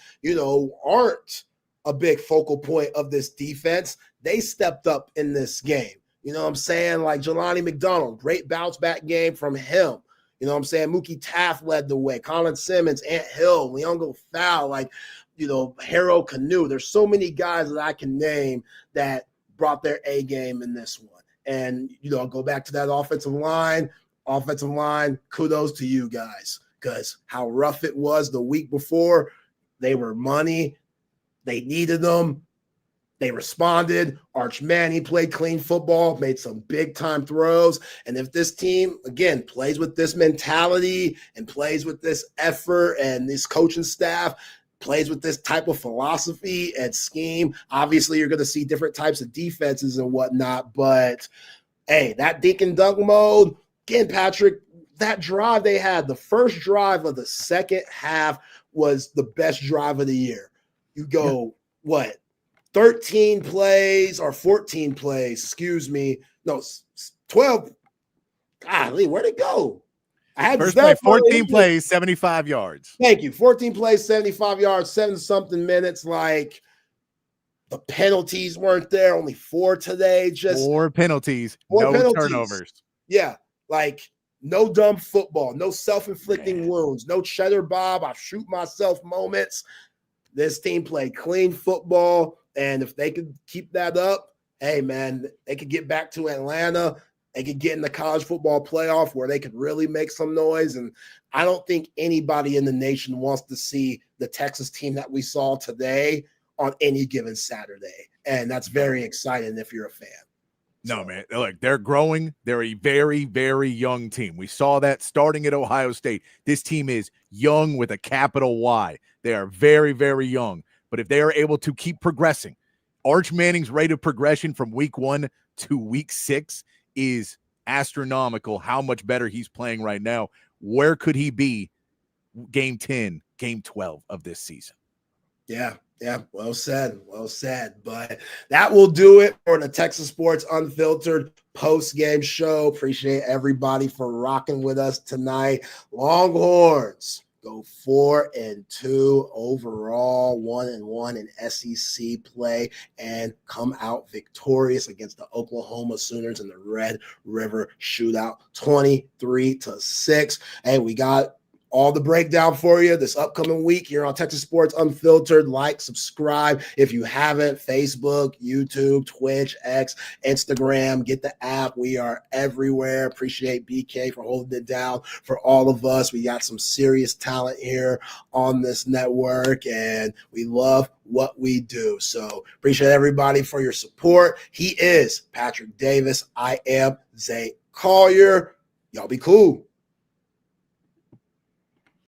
aren't a big focal point of this defense. They stepped up in this game. You know what I'm saying? Like Jelani McDonald, great bounce back game from him. You know what I'm saying? Mookie Taft led the way. Colin Simmons, Ant Hill, Leongo Fowl, Harold Canoe. There's so many guys that I can name that brought their A game in this one. And, I'll go back to that offensive line. Offensive line, kudos to you guys, because how rough it was the week before. They were money. They needed them. They responded. Arch Manning played clean football, made some big-time throws. And if this team, again, plays with this mentality and plays with this effort, and this coaching staff plays with this type of philosophy and scheme, obviously you're going to see different types of defenses and whatnot. But, hey, that dink and dunk mode, again, Patrick, that drive they had, the first drive of the second half was the best drive of the year. You go, 13 plays or 14 plays, 12. Golly, where'd it go? I had first play, 14 plays, 75 yards. Thank you. 14 plays, 75 yards, 7-something minutes. Like, the penalties weren't there. Only 4 today. Just 4 penalties, no turnovers. Yeah, like no dumb football, no self-inflicting wounds, no cheddar Bob, I shoot myself moments. This team played clean football, and if they could keep that up, hey, man, they could get back to Atlanta. They could get in the college football playoff where they could really make some noise. And I don't think anybody in the nation wants to see the Texas team that we saw today on any given Saturday. And that's very exciting if you're a fan. No, man, look, they're growing. They're a very, very young team. We saw that starting at Ohio State. This team is young with a capital Y. They are very, very young. But if they are able to keep progressing, Arch Manning's rate of progression from week 1 to week 6 is astronomical. How much better he's playing right now. Where could he be game 10, game 12 of this season? Yeah, well said. But that will do it for the Texas Sports Unfiltered post-game show. Appreciate everybody for rocking with us tonight. Longhorns go 4-2 overall, 1-1 in SEC play, and come out victorious against the Oklahoma Sooners in the Red River Shootout, 23-6. Hey, we got all the breakdown for you this upcoming week here on Texas Sports Unfiltered. Like, subscribe if you haven't. Facebook, YouTube, Twitch, X, Instagram. Get the app. We are everywhere. Appreciate BK for holding it down for all of us. We got some serious talent here on this network, and we love what we do. So appreciate everybody for your support. He is Patrick Davis. I am Zay Collier. Y'all be cool.